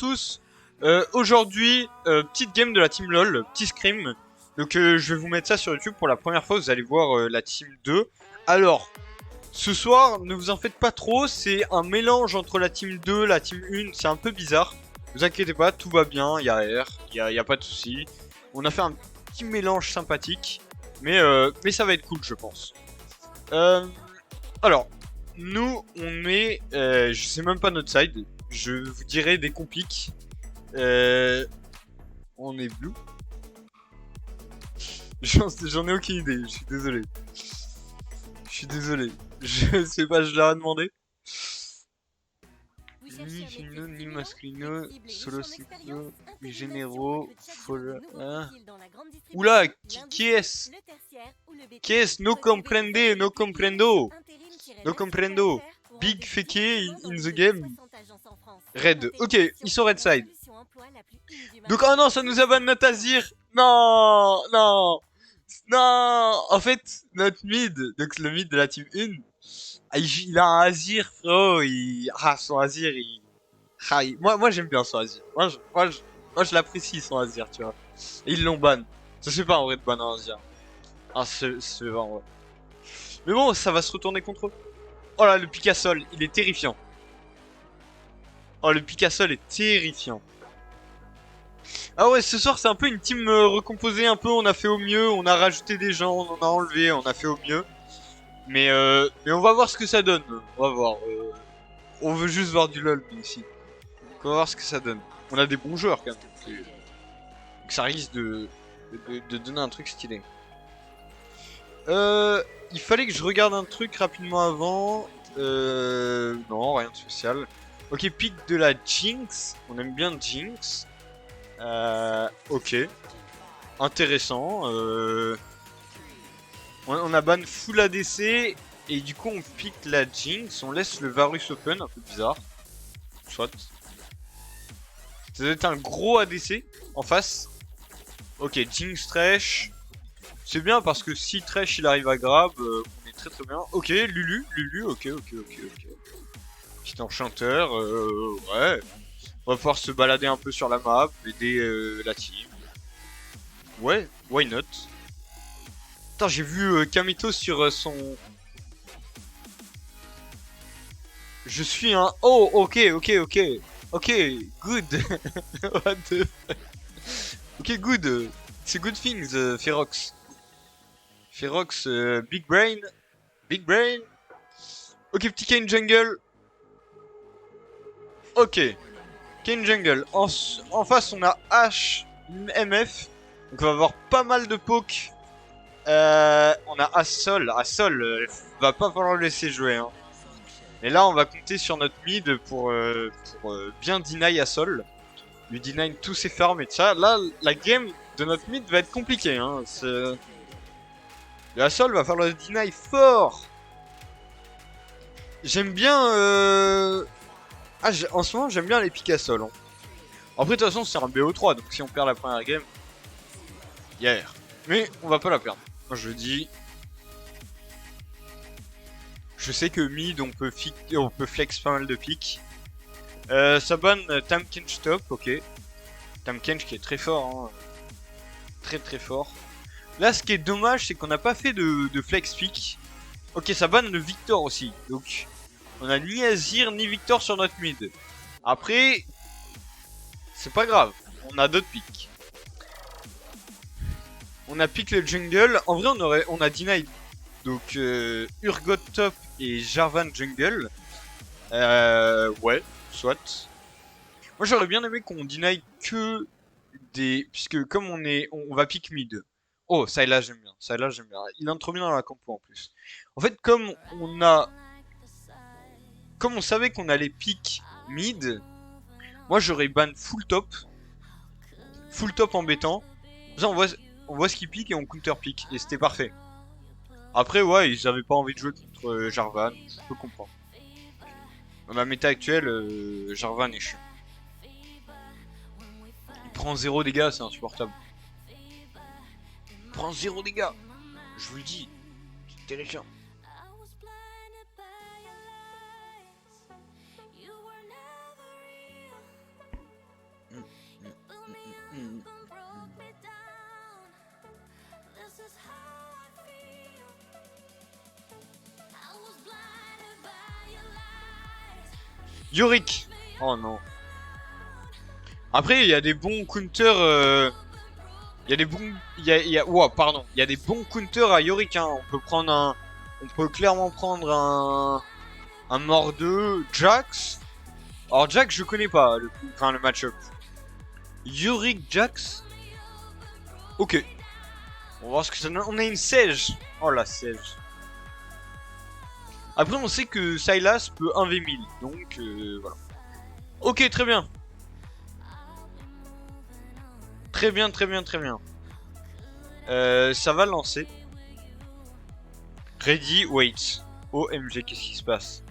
tous. Aujourd'hui, petite game de la team LOL, petit scrim. Donc je vais vous mettre ça sur YouTube pour la première fois, vous allez voir la team 2. Alors, ce soir, ne vous en faites pas trop, c'est un mélange entre la team 2, la team 1, c'est un peu bizarre. Ne vous inquiétez pas, tout va bien, il y a R, y a pas de souci. On a fait un petit mélange sympathique, mais ça va être cool je pense. Alors, nous on est, je sais même pas notre side, je vous dirai dès qu'on pique. On est blue. J'en ai aucune idée, je suis désolé. Je suis désolé. Je sais pas, je leur ai demandé. Ni Fino, ni Masculino, Solo Synchro, Généraux, Follow. Hein. Oula, qui est-ce? Qui est-ce? No comprende, no comprendo. No comprendo. Big fake in the game. Red. Ok, ils sont red side. Donc, oh non, ça nous a ban notre Azir. Non, non. Non. En fait, notre mid, donc le mid de la team 1, il a un Azir, frérot. Ah, son Azir, ah, moi j'aime bien son Azir. Moi, je l'apprécie, son Azir, tu vois. Et ils l'ont ban. Ça se fait pas en vrai de ban un Azir. Ah, c'est vrai en vrai. Mais bon, ça va se retourner contre eux. Oh là, le Picassol, il est terrifiant. Oh, le Picassol est terrifiant. Ah ouais, ce soir c'est un peu une team recomposée un peu, on a fait au mieux, on a rajouté des gens, on en a enlevé, on a fait au mieux. Mais on va voir ce que ça donne, on va voir. On veut juste voir du LoL ici. On va voir ce que ça donne. On a des bons joueurs quand même. Donc ça risque de donner un truc stylé. Il fallait que je regarde un truc rapidement avant. Non, rien de spécial. Ok, pick de la Jinx. On aime bien Jinx. Ok. Intéressant. On a ban full ADC. Et du coup, on pick la Jinx. On laisse le Varus open. Un peu bizarre. Soit. Ça doit être un gros ADC en face. Ok, Jinx Thresh. C'est bien parce que si Thresh il arrive à grab, on est très très bien. Ok, Lulu, ok. Petit enchanteur, ouais. On va pouvoir se balader un peu sur la map, aider la team. Ouais, why not? Putain, j'ai vu Kamito sur son... Je suis un... Oh, ok. Ok, good. What the... Ok, good. C'est good things, Ferox. Ferox, big brain. Big brain. Ok, petit Kane jungle. Ok. Kane jungle. En face, on a H, MF. Donc on va avoir pas mal de poke. On a Assol. Assol, va pas falloir le laisser jouer. Hein. Et là, on va compter sur notre mid pour bien deny Assol. Lui deny tous ses farms et tout ça. Là, la game de notre mid va être compliquée. Hein. Le Assol va falloir le deny fort. J'aime bien... en ce moment, j'aime bien les piques Assol. Hein. Après, de toute façon, c'est un BO3, donc si on perd la première game, hier. Mais on va pas la perdre. Moi, je dis. Je sais que mid, on peut flex pas mal de piques. Ça banne Tam Kench top, ok. Tam Kench qui est très fort, hein. Très très fort. Là, ce qui est dommage, c'est qu'on n'a pas fait de flex pick. Ok, ça banne le Victor aussi. Donc, on a ni Azir ni Victor sur notre mid. Après, c'est pas grave. On a d'autres picks. On a pick le jungle. En vrai, on a deny donc Urgot top et Jarvan jungle. Ouais, soit. Moi j'aurais bien aimé qu'on deny que des, puisque comme on va pick mid. Oh, ça là j'aime bien. Ça là j'aime bien. Il entre trop bien dans la compo en plus. En fait, comme on savait qu'on allait pick mid, moi j'aurais ban full top embêtant. Ça on voit ce qu'il pique et on counter pick et c'était parfait. Après, ouais, ils avaient pas envie de jouer contre Jarvan, je peux comprendre. Dans la méta actuelle, Jarvan est chiant. Il prend 0 dégâts, c'est insupportable. Il prend 0 dégâts, je vous le dis, c'est terrifiant. Yorick. Oh non. Après, il y a des bons counters. Il y a des bons. Ouah, pardon. Il y a des bons counters à Yorick. Hein. On peut prendre un. On peut clairement prendre un mort 2 Jax. Alors, Jax, je connais pas le match-up. Yorick Jax. Ok. On va voir ce que ça donne. On a une Sage. Oh la Sage. Après, on sait que Sylas peut 1v1000. Donc, voilà. Ok, très bien. Très bien, très bien, très bien. Ça va lancer. Ready, wait. OMG, qu'est-ce qui se passe?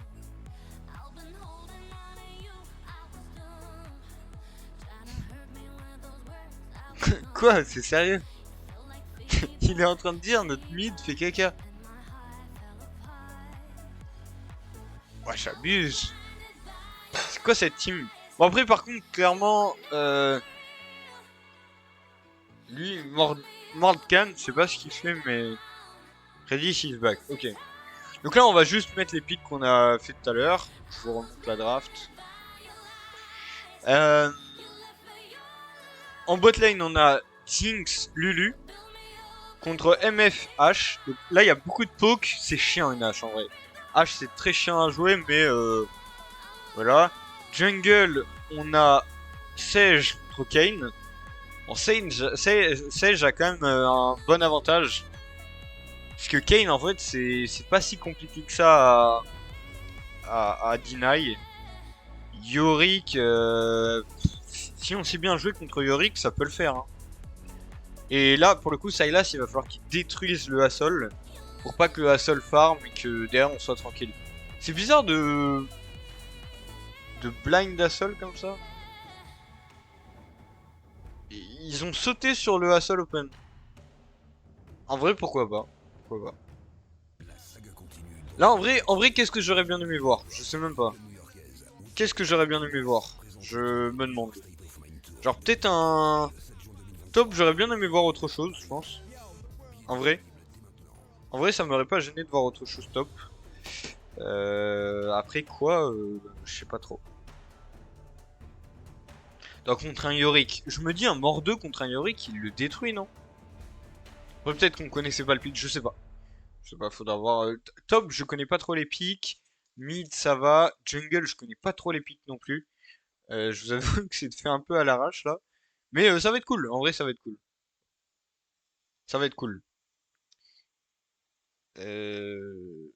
Quoi? C'est sérieux? Il est en train de dire notre mid fait caca. Ouais, j'abuse. C'est quoi cette team? Bon après par contre clairement lui Mordcan, je sais pas ce qu'il fait mais Ready she's back. Ok. Donc là on va juste mettre les pics qu'on a fait tout à l'heure. Je vous remonte la draft. En bot lane on a Jinx Lulu contre MF H. Donc là il y a beaucoup de poke, c'est chiant une H en vrai. H c'est très chiant à jouer mais voilà. Jungle, on a Sage contre Kane. Bon, Sage a quand même un bon avantage. Parce que Kane, en fait, c'est pas si compliqué que ça à deny. Yorick, si on sait bien jouer contre Yorick, ça peut le faire. Hein. Et là, pour le coup, Sylas, il va falloir qu'il détruise le Hassol. Pour pas que le Hassol farm et que derrière on soit tranquille. C'est bizarre de blind Hassol comme ça. Ils ont sauté sur le Hassol Open. En vrai, pourquoi pas? Pourquoi pas? Là, en vrai, qu'est-ce que j'aurais bien aimé voir? Je sais même pas. Qu'est-ce que j'aurais bien aimé voir? Je me demande. Genre, peut-être un top, j'aurais bien aimé voir autre chose, je pense. En vrai. En vrai, ça m'aurait pas gêné de voir autre chose top. Après quoi, je sais pas trop. Donc contre un Yorick. Je me dis un mort 2 contre un Yorick, il le détruit, non? Peut-être qu'on connaissait pas le pic, je sais pas. Je sais pas, faudra voir. Top, je connais pas trop les pics. Mid, ça va. Jungle, je connais pas trop les pics non plus. Je vous avoue que c'est fait un peu à l'arrache là. Mais ça va être cool. En vrai, ça va être cool. Ça va être cool. Euh...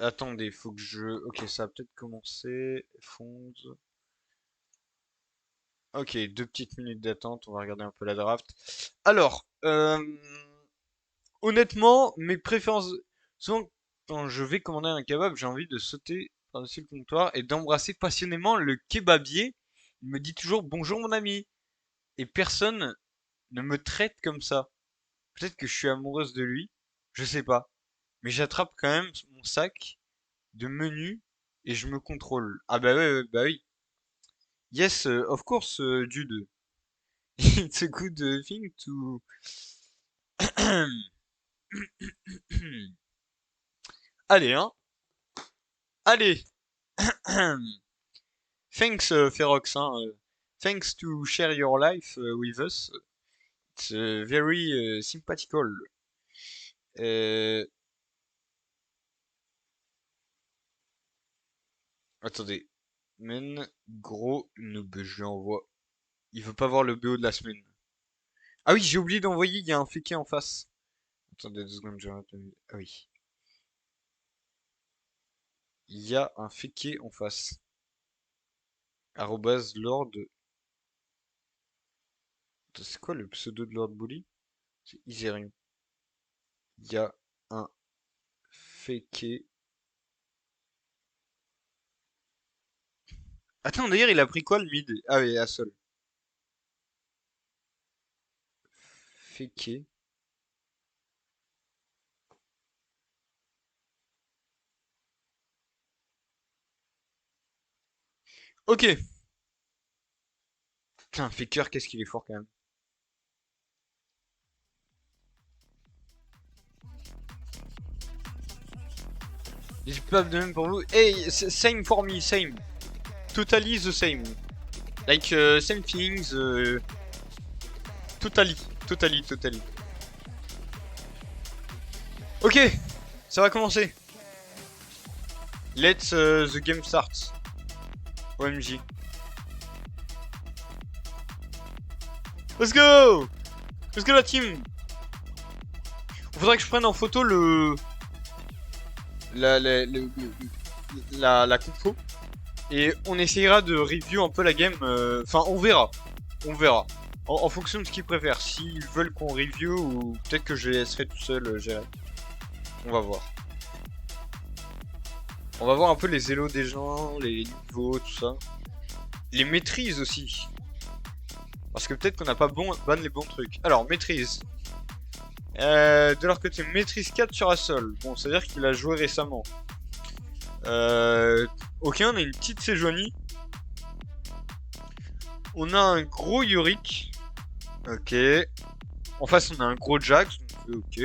Attendez, faut que je... Ok, ça va peut-être commencer. Fonds. Ok, 2 petites minutes d'attente. On va regarder un peu la draft. Alors, honnêtement, mes préférences... Souvent, quand je vais commander un kebab, j'ai envie de sauter par-dessus le comptoir et d'embrasser passionnément le kebabier. Il me dit toujours bonjour mon ami. Et personne ne me traite comme ça. Peut-être que je suis amoureuse de lui, je sais pas. Mais j'attrape quand même mon sac de menu et je me contrôle. Ah bah ouais, ouais, bah oui. Yes, of course, Jude. It's a good thing to... Allez, hein. Allez. Thanks, Ferox, hein. Thanks to share your life with us. It's very sympathical. Euh... Attendez. Men, gros noob, je lui envoie. Il veut pas voir le BO de la semaine. Ah oui, j'ai oublié d'envoyer, il y a un féqué en face. Attendez 2 secondes, je rate. Ah oui. Il y a un féqué en face. Arrobase Lord. C'est quoi le pseudo de Lord Bully? C'est Iserion. Il y a un féqué. Attends, d'ailleurs, il a pris quoi le mid? Ah oui, Assol. Féqué. Ok. Putain, Faker, qu'est-ce qu'il est fort quand même. J'ai pas de même pour vous. Hey, same for me, same. Totally the same. Like, same things. Totally. Ok, ça va commencer. Let's the game starts. OMG. Let's go! Let's go la team! Faudrait que je prenne en photo la compo. Et on essayera de review un peu la game. Enfin, on verra. En fonction de ce qu'ils préfèrent. S'ils veulent qu'on review ou peut-être que je les laisserai tout seul gérer. On va voir. On va voir un peu les élos des gens, les niveaux, tout ça. Les maîtrises aussi. Parce que peut-être qu'on n'a pas ban les bons trucs. Alors, maîtrise. De leur côté, maîtrise 4 sur Assol. Bon, c'est-à-dire qu'il a joué récemment. Ok, on a une petite Sejuani. On a un gros Yorick. Ok. En face, on a un gros Jax. Ok.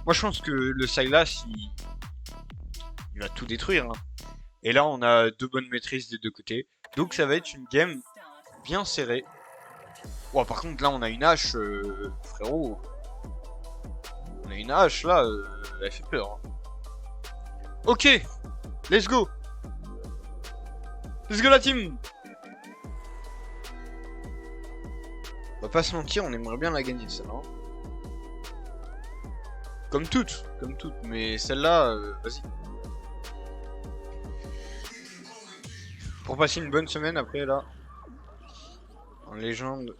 Moi, je pense que le Sylas, il va tout détruire. Hein. Et là, on a deux bonnes maîtrises des deux côtés. Donc, ça va être une game bien serrée. Oh, par contre, là, on a une hache, frérot. On a une hache, là, elle fait peur. Hein. Ok, let's go. Let's go la team. On va pas se mentir, on aimerait bien la gagner, celle-là. Hein. Comme toutes, mais celle-là, vas-y. Pour passer une bonne semaine après, là. En légende.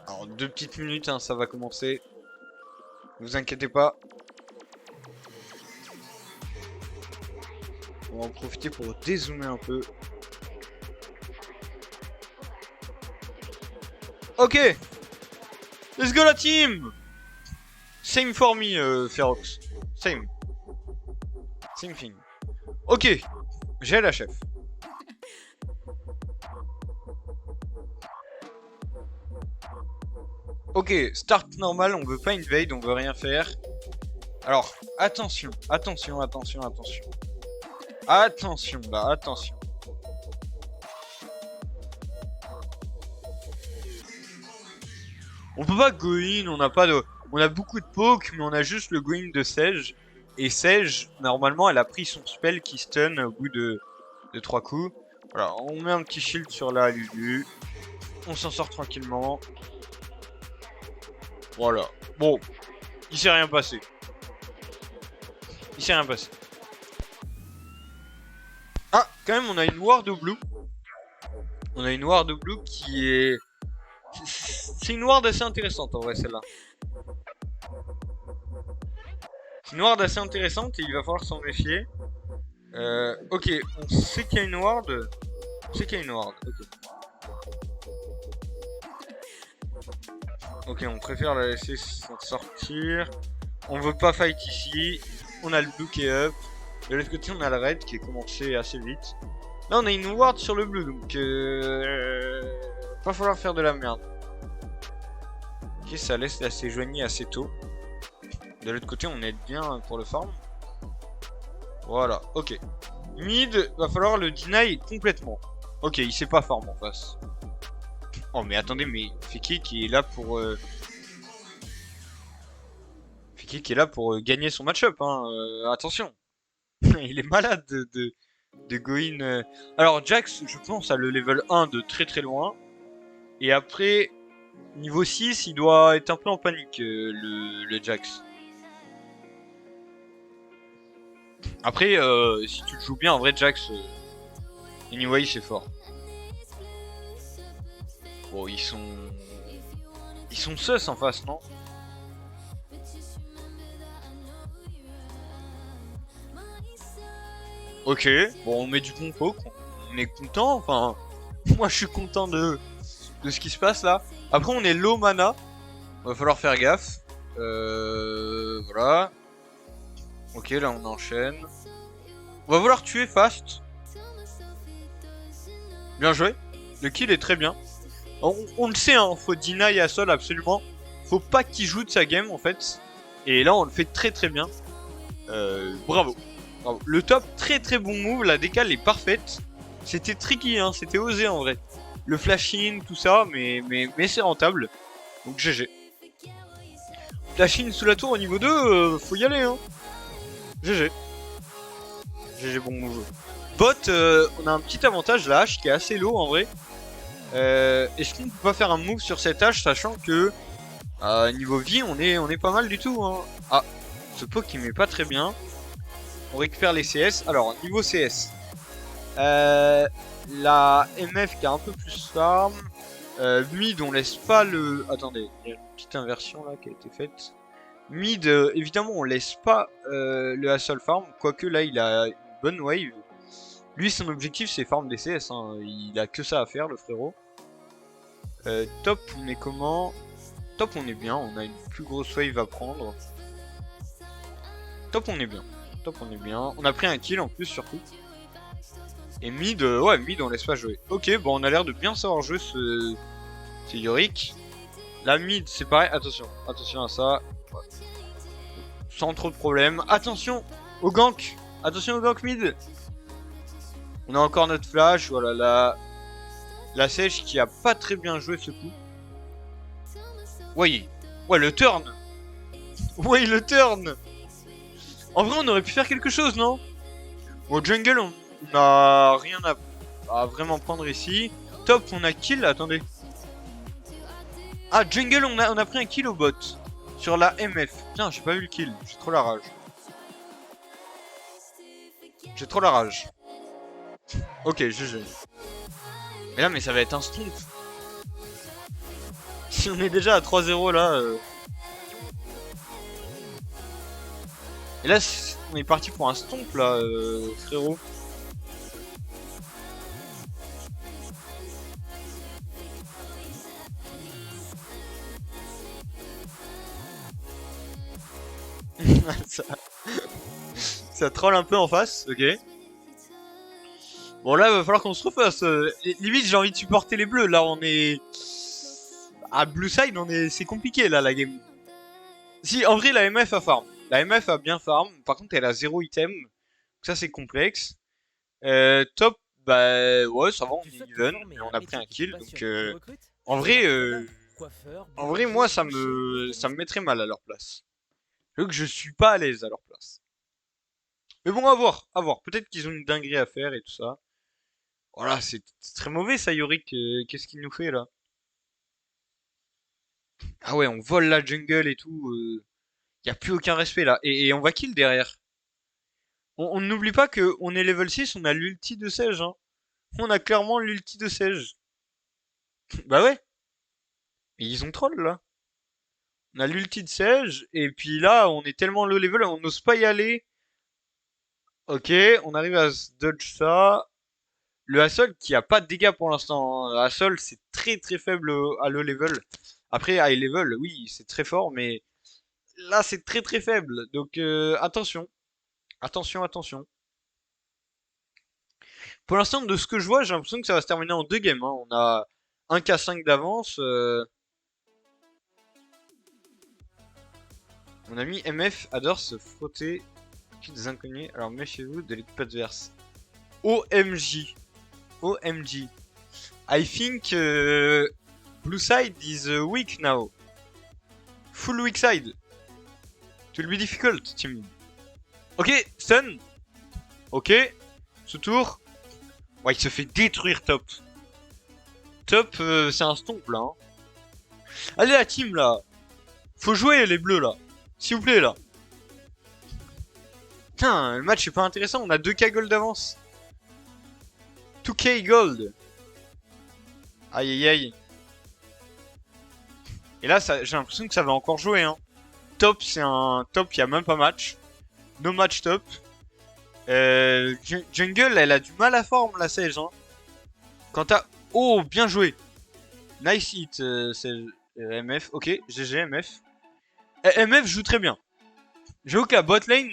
Alors, 2 petites minutes, hein, ça va commencer. Ne vous inquiétez pas. On va en profiter pour dézoomer un peu. Ok. Let's go la team. Same for me, Ferox. Same thing. Ok. J'ai la chef. Ok, start normal, on veut pas invade, on veut rien faire. Alors, attention. Attention là, attention. On peut pas go in, on a beaucoup de poke, mais on a juste le go in de Sage. Et Sage, normalement, elle a pris son spell qui stun au bout de 3 coups. Voilà, on met un petit shield sur la Lulu. On s'en sort tranquillement. Voilà. Bon, il s'est rien passé. Ah, quand même, on a une ward au blue. Qui est... C'est une ward assez intéressante en vrai, celle-là. C'est une ward assez intéressante et il va falloir s'en méfier. Ok, on sait qu'il y a une ward. Ok, on préfère la laisser sortir. On veut pas fight ici. On a le blue qui est up. De l'autre côté, on a le red qui est commencé assez vite. Là, on a une ward sur le bleu, donc va falloir faire de la merde. Ok, ça laisse la Sejuani assez tôt. De l'autre côté, on aide bien pour le farm. Voilà, ok. Mid, va falloir le deny complètement. Ok, il sait pas farm en face. Oh mais attendez, mais Feki qui est là pour gagner son match-up, hein. Attention. Il est malade de go in. Alors Jax, je pense, à le level 1 de très loin. Et après, niveau 6, il doit être un peu en panique, le Jax. Après, si tu le joues bien, en vrai, Jax, anyway, c'est fort. Bon, ils sont sus en face, non? Ok, bon, on met du bon poke, on est content, enfin... Moi, je suis content de ce qui se passe, là. Après, on est low mana. Va falloir faire gaffe. Voilà. Ok, là, on enchaîne. On va vouloir tuer fast. Bien joué. Le kill est très bien. On le sait, hein, faut deny à Sol absolument. Faut pas qu'il joue de sa game en fait. Et là on le fait très bien. Bravo. Bravo. Le top, très très bon move, la décale est parfaite. C'était tricky, hein, c'était osé en vrai. Le flash-in, tout ça, mais c'est rentable. Donc GG. Flash-in sous la tour au niveau 2, faut y aller, hein. GG. GG, bon move. Bot, on a un petit avantage, la hache qui est assez low en vrai. Est-ce qu'on peut pas faire un move sur cette hache, sachant que niveau vie, on est pas mal du tout, hein. Ah, ce pot qui met pas très bien. On récupère les CS. Alors, niveau CS. La MF qui a un peu plus farm. Mid, on laisse pas le... Attendez, il y a une petite inversion là qui a été faite. Mid, évidemment, on laisse pas le Hassle farm. Quoique là, il a une bonne wave. Lui, son objectif, c'est farm des CS. Hein. Il a que ça à faire, le frérot. Top, on est comment? Top, on est bien. On a une plus grosse wave à prendre. Top, on est bien. Top, on est bien. On a pris un kill en plus, surtout. Et mid, ouais, mid, on laisse pas jouer. Ok, bon, on a l'air de bien savoir jouer ce Yorick. La mid, c'est pareil. Attention, attention à ça. Ouais. Sans trop de problèmes. Attention au gank. Attention au gank mid. On a encore notre flash. Voilà, la sèche qui a pas très bien joué ce coup. Ouais, ouais, le turn. Ouais, le turn. En vrai, on aurait pu faire quelque chose, non? Bon, jungle, on a rien à vraiment prendre ici. Top, on a kill. Attendez. Ah, jungle, on a pris un kill au bot. Sur la MF. Putain, j'ai pas vu le kill. J'ai trop la rage. J'ai trop la rage. Ok, GG. Mais là, mais ça va être un stomp. Si on est déjà à 3-0 là... Et là, on est parti pour un stomp là, frérot. ça troll un peu en face, ok. Bon là, il va falloir qu'on se refasse. Limite, j'ai envie de supporter les bleus. Là, on est... À Blue Side, c'est compliqué là, la game. Si, en vrai, la MF a farm. La MF a bien farm. Par contre, elle a 0 item. Ça, c'est complexe. Top, bah ouais, ça va, on est even. Et on a pris un kill. Donc, en vrai, moi, ça me mettrait mal à leur place. Vu que je suis pas à l'aise à leur place. Mais bon, à voir, à voir. Peut-être qu'ils ont une dinguerie à faire et tout ça. Voilà, c'est très mauvais ça, Yorick. Qu'est-ce qu'il nous fait là? Ah ouais, on vole la jungle et tout. Y a plus aucun respect là. Et on va kill derrière. On n'oublie pas que on est level 6, on a l'ulti de Sage. Hein. On a clairement l'ulti de Sage. Bah ouais. Et ils ont troll là. On a l'ulti de Sage. Et puis là, on est tellement low level, on n'ose pas y aller. Ok, on arrive à se dodge ça. Le Hassol qui a pas de dégâts pour l'instant. Hein. Hassol c'est très très faible à low level. Après high level, oui, c'est très fort, mais là c'est très très faible. Donc attention. Attention, attention. Pour l'instant, de ce que je vois, j'ai l'impression que ça va se terminer en 2 games. Hein. On a un K5 d'avance. Mon ami MF adore se frotter des inconnus. Alors méfiez-vous de l'équipe adverse. OMG. OMG. I think blue side is weak now. Full weak side. It will be difficult, team. Ok, stun. Ok. Ce tour. Ouais, il se fait détruire top. Top, c'est un stomp là. Hein. Allez la team là. Faut jouer les bleus là. S'il vous plaît là. Putain, le match est pas intéressant. On a 2K gold d'avance. 2K gold. Aïe aïe aïe. Et là, j'ai l'impression que ça va encore jouer. Hein. Top, c'est un top, il y a même pas match. No match top. Jungle, elle a du mal à forme la Sage. Hein. Quant à... Oh, bien joué. Nice hit, c'est MF. Ok, GG, MF. MF joue très bien. J'avoue qu'à bot lane,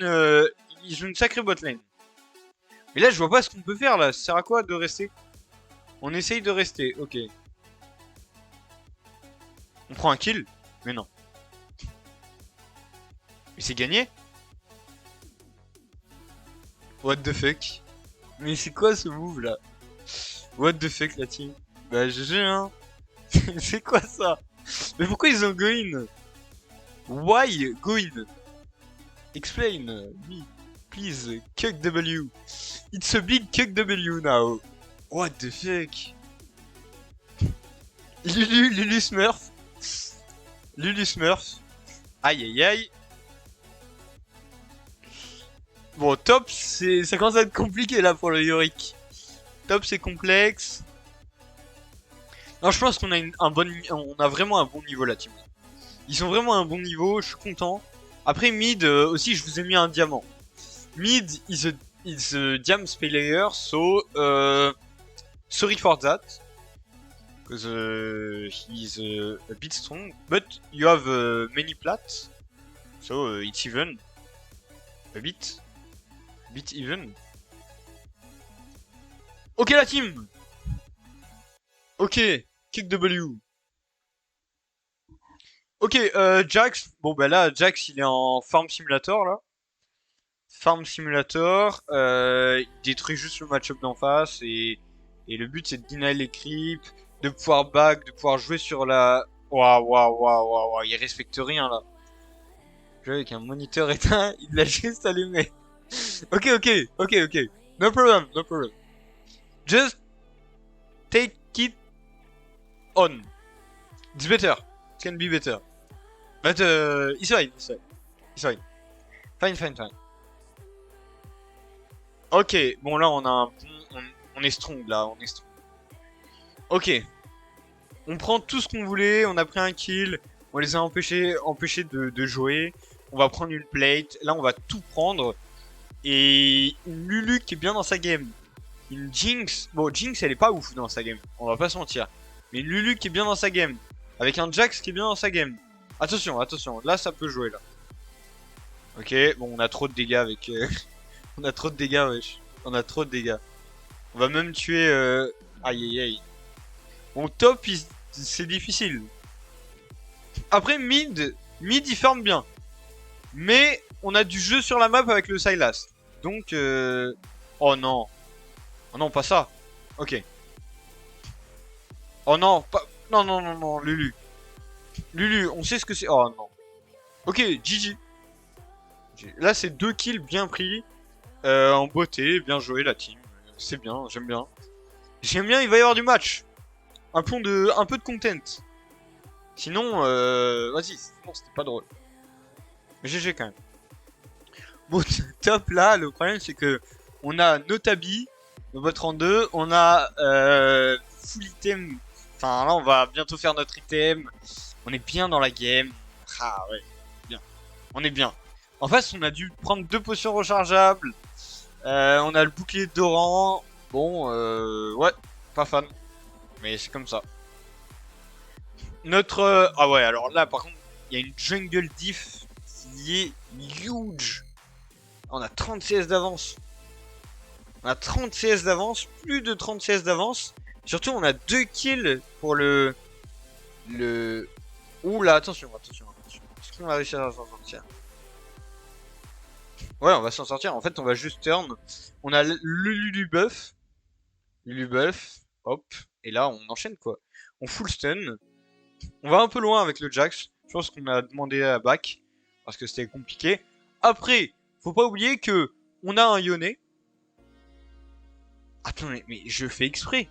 il joue une sacrée bot lane. Mais là, je vois pas ce qu'on peut faire là. Ça sert à quoi de rester? On essaye de rester, ok. On prend un kill? Mais non. Mais c'est gagné? What the fuck? Mais c'est quoi ce move là? What the fuck la team? Bah GG hein. C'est quoi ça? Mais pourquoi ils ont go in? Why go in? Explain me, please. Cuck W. It's a big cuck W now. What the fuck? Lulu Smurf. Lulu Smurf. Aïe aïe aïe. Bon, top, ça commence à être compliqué là pour le Yorick. Top, c'est complexe. Non, je pense qu'on a on a vraiment un bon niveau la team. Ils sont vraiment à un bon niveau, je suis content. Après mid aussi, je vous ai mis un diamant. Mid is a diam player, so sorry for that, because he's a bit strong, but you have many plats, so it's even a bit even. Ok la team. Ok, kick W. Ok, Jax. Bon bah là, Jax il est en Farm Simulator là. Farm Simulator, il détruit juste le match-up d'en face et le but c'est de deny les creeps, de pouvoir back, de pouvoir jouer sur la... Waouh, il respecte rien là. Jouer avec un moniteur éteint, il l'a juste allumé. Ok. No problem. Just take it on. It's better. It can be better. But it's fine. Fine. Ok, bon là on a un bon... On est strong là, on est strong. Ok. On prend tout ce qu'on voulait, on a pris un kill, on les a empêchés de jouer. On va prendre une plate, là on va tout prendre. Et une Lulu qui est bien dans sa game. Une Jinx, bon Jinx elle est pas ouf dans sa game, on va pas se mentir. Mais une Lulu qui est bien dans sa game. Avec un Jax qui est bien dans sa game. Attention, là ça peut jouer là. Ok, bon on a trop de dégâts avec... On a trop de dégâts, wesh. On a trop de dégâts. On va même tuer... Aïe. Bon, top, c'est difficile. Après, mid, il farm bien. Mais, on a du jeu sur la map avec le Sylas. Donc, oh non. Oh non, pas ça. Ok. Oh non, pas... Non, Lulu. Lulu, on sait ce que c'est. Oh non. Ok, GG. Là, c'est 2 kills bien pris. En beauté, bien joué la team. C'est bien, j'aime bien. J'aime bien, il va y avoir du match. Un peu de content. Sinon, vas-y, sinon c'était pas drôle. Mais GG quand même. Bon, top là, le problème c'est que on a Notabi, nos bots en 2, on a full item. Enfin là on va bientôt faire notre item. On est bien dans la game. Ah ouais, bien. On est bien. En face on a dû prendre 2 potions rechargeables. On a le bouclier de Doran. Bon, ouais, pas fan. Mais c'est comme ça. Notre... ah ouais, alors là, par contre, il y a une jungle diff qui est huge. On a 30 CS d'avance. On a 30 CS d'avance, plus de 30 CS d'avance. Surtout, on a 2 kills pour le... Oula, attention. Est-ce qu'on va réussir à s'en sortir? Ouais, on va s'en sortir. En fait, on va juste turn. On a le Lulu buff. Hop. Et là, on enchaîne quoi. On full stun. On va un peu loin avec le Jax. Je pense qu'on a demandé à back. Parce que c'était compliqué. Après, faut pas oublier que on a un Yone. Attendez, mais je fais exprès.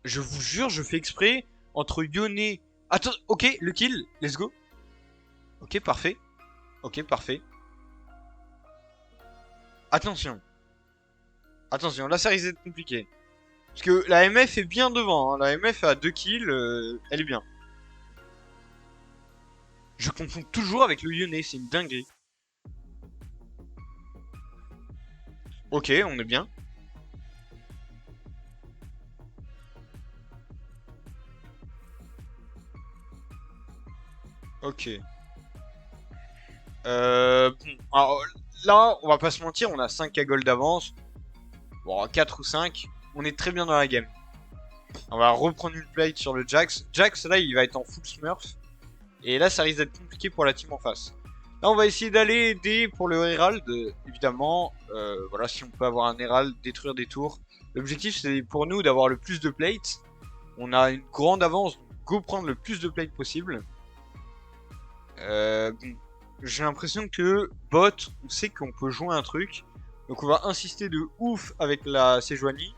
Je vous jure, je fais exprès. Entre Yone... Attends, ok, le kill. Let's go. Ok, parfait. Attention, là ça risque d'être compliqué. Parce que la MF est bien devant, hein. La MF a 2 kills, elle est bien. Je confonds toujours avec le Yone, c'est une dinguerie. Ok, on est bien. Ok. Bon, alors là, on va pas se mentir, on a 5 à gold d'avance. Bon, 4 ou 5. On est très bien dans la game. On va reprendre une plate sur le Jax. Jax, là, il va être en full smurf. Et là, ça risque d'être compliqué pour la team en face. Là, on va essayer d'aller aider pour le Herald, évidemment. Voilà, si on peut avoir un Herald, détruire des tours. L'objectif, c'est pour nous d'avoir le plus de plates. On a une grande avance, donc go prendre le plus de plates possible. Bon, j'ai l'impression que bot, on sait qu'on peut jouer un truc. Donc on va insister de ouf avec la Sejuani.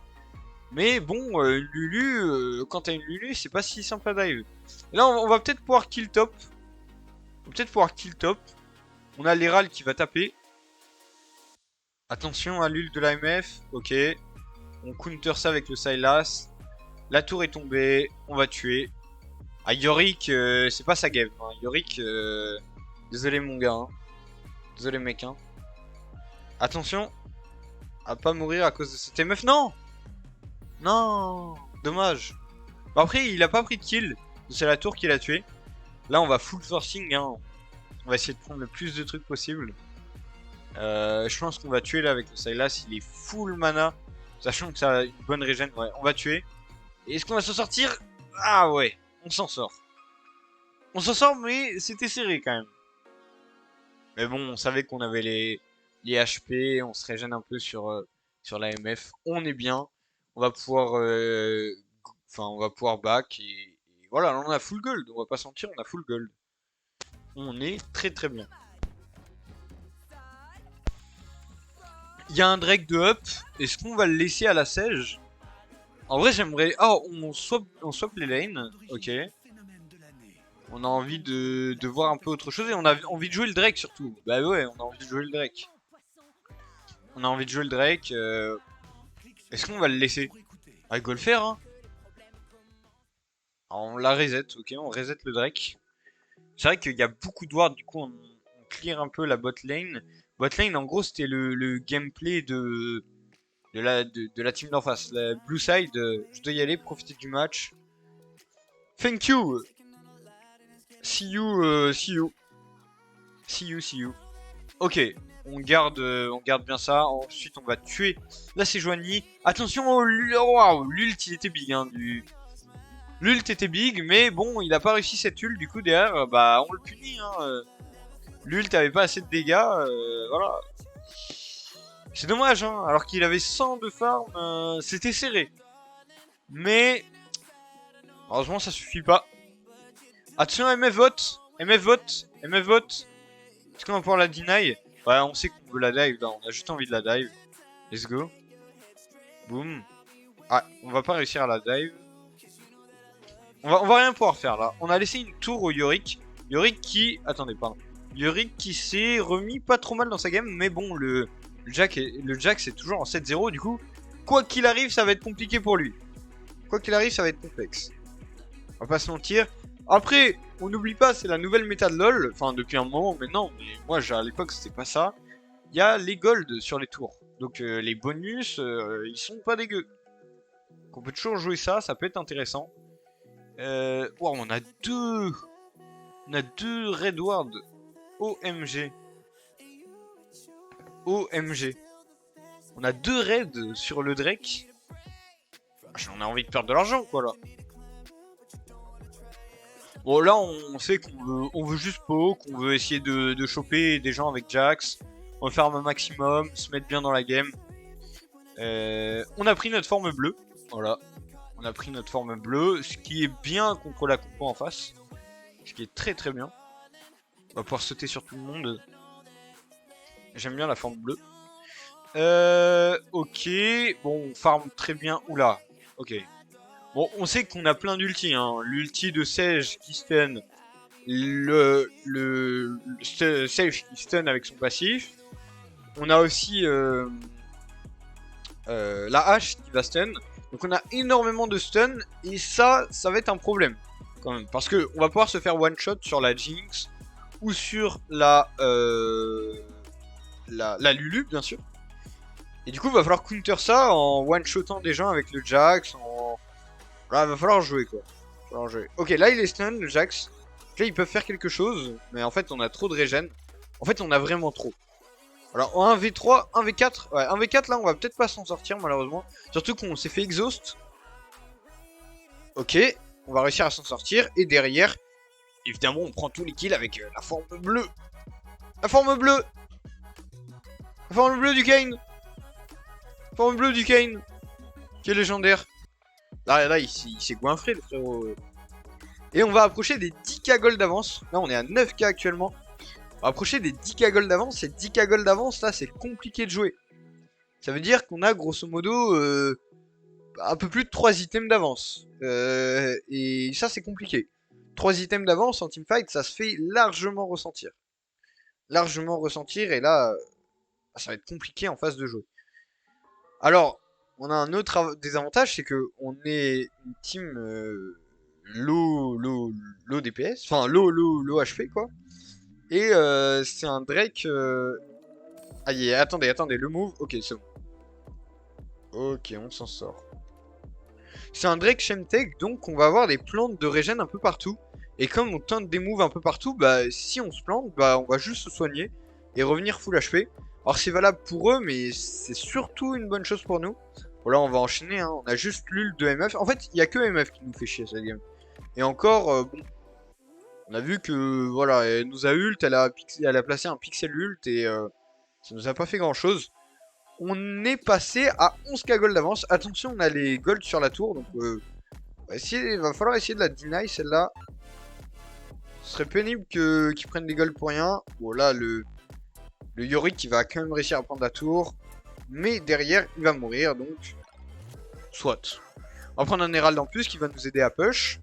Mais bon, une Lulu, quand t'as une Lulu, c'est pas si simple à dive. Et là, on va peut-être pouvoir kill top. On va peut-être pouvoir kill top. On a l'Herald qui va taper. Attention à l'ult de l'AMF. Ok. On counter ça avec le Sylas. La tour est tombée. On va tuer. Ah, Yorick, c'est pas sa game. Hein. Yorick, désolé mon gars. Hein. Désolé mec. Hein. Attention. À pas mourir à cause de cette MF. Non. Non. Dommage. Bon, après, il a pas pris de kill. C'est la tour qui l'a tué. Là, on va full forcing. Hein. On va essayer de prendre le plus de trucs possible. Je pense qu'on va tuer là avec le Sylas. Il est full mana. Sachant que ça a une bonne régène. Ouais, on va tuer. Et est-ce qu'on va s'en sortir? Ah ouais, on s'en sort. On s'en sort, mais c'était serré quand même. Mais bon, on savait qu'on avait les HP. On se régène un peu sur la MF. On est bien. On va pouvoir... Enfin, on va pouvoir back. Et voilà, là, on a full gold. On va pas sentir, on a full gold. On est très très bien. Il y a un Drake de up. Est-ce qu'on va le laisser à la Sage? En vrai, j'aimerais... Oh, on swap les lanes. Ok. On a envie de voir un peu autre chose. Et on a envie de jouer le Drake surtout. Bah ouais, on a envie de jouer le Drake. On a envie de jouer le Drake. Est-ce qu'on va le laisser? Ah, il go le faire, hein. Alors, on la reset. Ok, on reset le Drake. C'est vrai qu'il y a beaucoup de wards. Du coup, on clear un peu la bot lane. Bot lane, en gros, c'était le gameplay de la team d'en face. La blue side, je dois y aller, profiter du match. Thank you. See you, see you. See you, see you. Ok, on garde bien ça. Ensuite, on va tuer la Sejuani. Attention, wow, l'ult, il était big. Hein, l'ult était big, mais bon, il a pas réussi cette ult. Du coup, derrière, bah, on le punit. Hein. L'ult avait pas assez de dégâts. Voilà. C'est dommage, hein, alors qu'il avait 100 de farm, c'était serré. Mais, heureusement, ça suffit pas. Attention, MF vote, MF vote, MF vote. Est-ce qu'on va pouvoir la deny? Ouais, on sait qu'on veut la dive, là. On a juste envie de la dive. Let's go. Boom. Ah, on va pas réussir à la dive. On va rien pouvoir faire, là. On a laissé une tour au Yorick. Yorick qui... Attendez, pardon. Yorick qui s'est remis pas trop mal dans sa game, mais bon, le Jack c'est toujours en 7-0, du coup, quoi qu'il arrive, ça va être compliqué pour lui. Quoi qu'il arrive, ça va être complexe. On va pas se mentir. Après, on n'oublie pas, c'est la nouvelle méta de LoL, enfin depuis un moment maintenant, mais moi à l'époque c'était pas ça. Il y a les golds sur les tours, donc les bonus, ils sont pas dégueux. Donc, on peut toujours jouer ça, ça peut être intéressant. Wow, on a deux Red Ward. OMG. OMG. On a 2 raids sur le Drake. On a envie de perdre de l'argent, quoi, là. Bon, là, on sait qu'on veut juste poke, qu'on veut essayer de choper des gens avec Jax. On veut faire un maximum, se mettre bien dans la game. On a pris notre forme bleue. Voilà. On a pris notre forme bleue, ce qui est bien contre la compo en face. Ce qui est très très bien. On va pouvoir sauter sur tout le monde. J'aime bien la forme bleue. Ok. Bon, on farm très bien. Oula. Ok. Bon, on sait qu'on a plein d'ulti. Hein. L'ulti de Sage qui stun. Le Sage qui stun avec son passif. On a aussi la hache qui va stun. Donc on a énormément de stun. Et ça va être un problème. Quand même. Parce que on va pouvoir se faire one shot sur la Jinx. Ou sur la Lulu, bien sûr. Et du coup, il va falloir counter ça en one-shotant des gens avec le Jax. Voilà, va falloir jouer, quoi. Ok, là, il est stun, le Jax. Là, ils peuvent faire quelque chose. Mais en fait, on a trop de régène. En fait, on a vraiment trop. Alors, en 1v3, 1v4. Ouais, 1v4, là, on va peut-être pas s'en sortir, malheureusement. Surtout qu'on s'est fait exhaust. Ok, on va réussir à s'en sortir. Et derrière... Évidemment, on prend tous les kills avec la forme bleue. La forme bleue. La forme bleue du Kane. La forme bleue du Kane. Qui est légendaire. Là, il s'est goinfré, le frérot. Et on va approcher des 10k gold d'avance. Là, on est à 9k actuellement. On va approcher des 10k gold d'avance. Et 10k gold d'avance, là, c'est compliqué de jouer. Ça veut dire qu'on a, grosso modo, un peu plus de 3 items d'avance. Et ça, c'est compliqué. 3 items d'avance en teamfight, ça se fait largement ressentir. Largement ressentir, et là, ça va être compliqué en phase de jeu. Alors, on a un autre désavantage, c'est que on est une team low DPS, enfin low HP quoi. Et c'est un Drake. Aïe, attendez, le move. Ok, c'est bon. Ok, on s'en sort. C'est un Drake Shemtech, donc on va avoir des plantes de régène un peu partout. Et comme on tente des moves un peu partout, bah si on se plante, bah on va juste se soigner et revenir full HP. Alors c'est valable pour eux, mais c'est surtout une bonne chose pour nous. Bon là on va enchaîner, hein. On a juste l'ult de MF. En fait, il n'y a que MF qui nous fait chier cette game. Et encore, bon, on a vu que voilà, elle nous a ult, elle a placé un pixel ult et ça nous a pas fait grand chose. On est passé à 11k gold d'avance. Attention, on a les gold sur la tour, donc va falloir essayer de la deny celle-là. Ce serait pénible qu'ils prennent des golds pour rien. Bon là, le Yorick qui va quand même réussir à prendre la tour. Mais derrière, il va mourir, donc... Soit. On va prendre un Herald en plus qui va nous aider à push.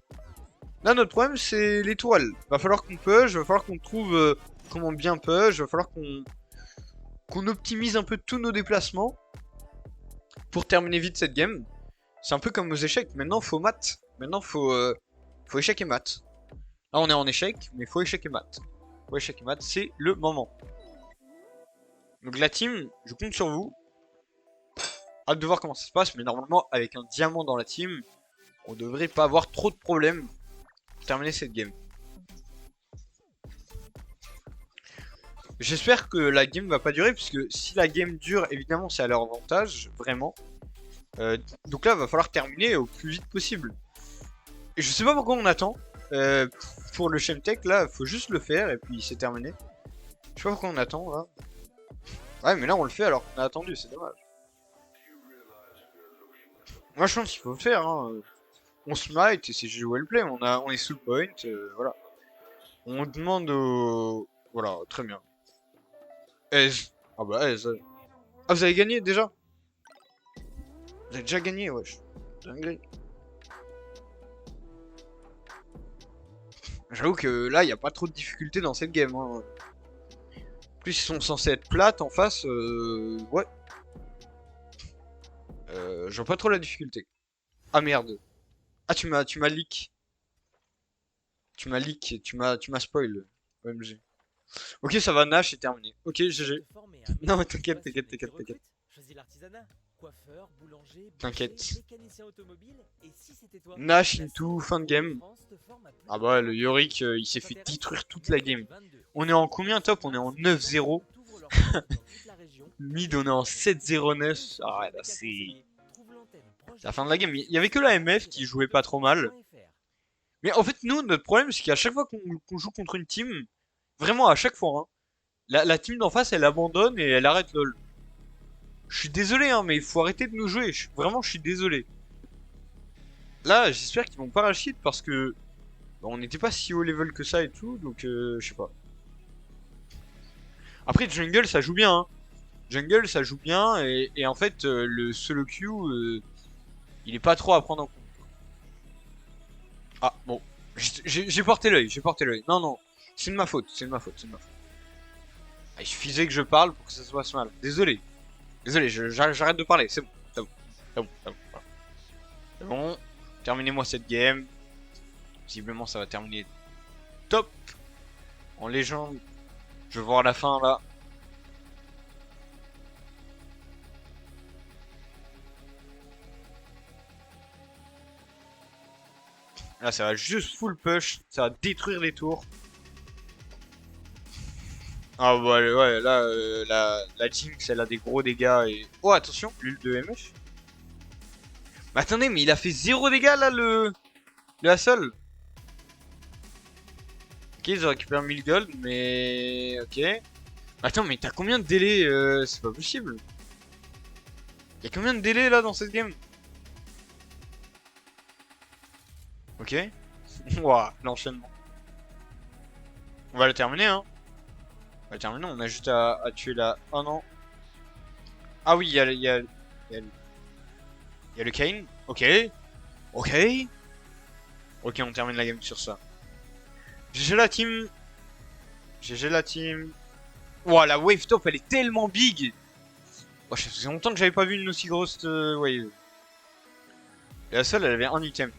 Là, notre problème, c'est l'étoile. Va falloir qu'on push, va falloir qu'on trouve comment bien push, va falloir qu'on optimise un peu tous nos déplacements pour terminer vite cette game. C'est un peu comme aux échecs. Maintenant, faut mat. Maintenant, faut échec et mat. Là, on est en échec, mais faut échec et mat. Faut échec et mat, c'est le moment. Donc la team, je compte sur vous. Hâte de voir comment ça se passe, mais normalement, avec un diamant dans la team, on devrait pas avoir trop de problèmes pour terminer cette game. J'espère que la game va pas durer, puisque si la game dure, évidemment, c'est à leur avantage, vraiment. Donc là, il va falloir terminer au plus vite possible. Et je sais pas pourquoi on attend. Pour le Shemtech, là, faut juste le faire, et puis c'est terminé. Je sais pas pourquoi on attend, là. Ouais, mais là, on le fait alors qu'on a attendu, c'est dommage. Moi, je pense qu'il faut le faire, hein. On smite et c'est jouer le play. On est sous le point, voilà. On demande au... Voilà, très bien. Ez. Ah bah Ez. Ah, vous avez gagné déjà? Vous avez déjà gagné, wesh. Dinguerie. J'avoue que là, il n'y a pas trop de difficultés dans cette game. Hein. En plus, ils sont censés être plates en face. Ouais. Je vois pas trop la difficulté. Ah merde. Ah, tu m'as leak. Tu m'as leak, tu m'as spoil. OMG. Ok, ça va, Nash est terminé. Ok, GG. Non, mais t'inquiète. T'inquiète. Nash into fin de game. Ah bah, le Yorick, il s'est fait détruire toute la game. On est en combien top? On est en 9-0. Mid, on est en 7-0-9. Ah ouais, là, c'est la fin de la game. Il y avait que la MF qui jouait pas trop mal. Mais en fait, nous, notre problème, c'est qu'à chaque fois qu'on joue contre une team, vraiment à chaque fois, hein, la team d'en face, elle abandonne et elle arrête LOL. Je suis désolé, hein, mais il faut arrêter de nous jouer. Vraiment, je suis désolé. Là, j'espère qu'ils vont pas rachid parce que on n'était pas si haut level que ça et tout, donc je sais pas. Après, Jungle, ça joue bien. Hein. Jungle, ça joue bien et en fait, le solo queue, il est pas trop à prendre en compte. Ah, bon. J'ai porté l'œil, Non, c'est de ma faute, Ah, il suffisait que je parle pour que ça se passe mal. Désolé, j'arrête de parler, c'est bon. C'est bon, terminez-moi cette game. Visiblement, ça va terminer top. En légende. Je vais voir la fin, là. Là, ça va juste full push. Ça va détruire les tours. Ah ouais, là, la Jinx, elle a des gros dégâts et... Oh, attention, l'ult de MF. Mais attendez, mais il a fait 0 dégâts, là, le Hassel. Ok, ils ont récupéré 1000 gold, mais... Ok. Attends, mais t'as combien de délais c'est pas possible. Y'a combien de délais là dans cette game? Ok. Ouah, l'enchaînement. On va le terminer, hein. On va le terminer, on a juste à tuer la... Oh non. Ah oui, il y a le Kane. Ok. Ok. Ok, on termine la game sur ça. GG la team. GG la team. Ouah, la wave top, elle est tellement big. Oh, ça faisait longtemps que j'avais pas vu une aussi grosse wave. Et la seule, elle avait un item.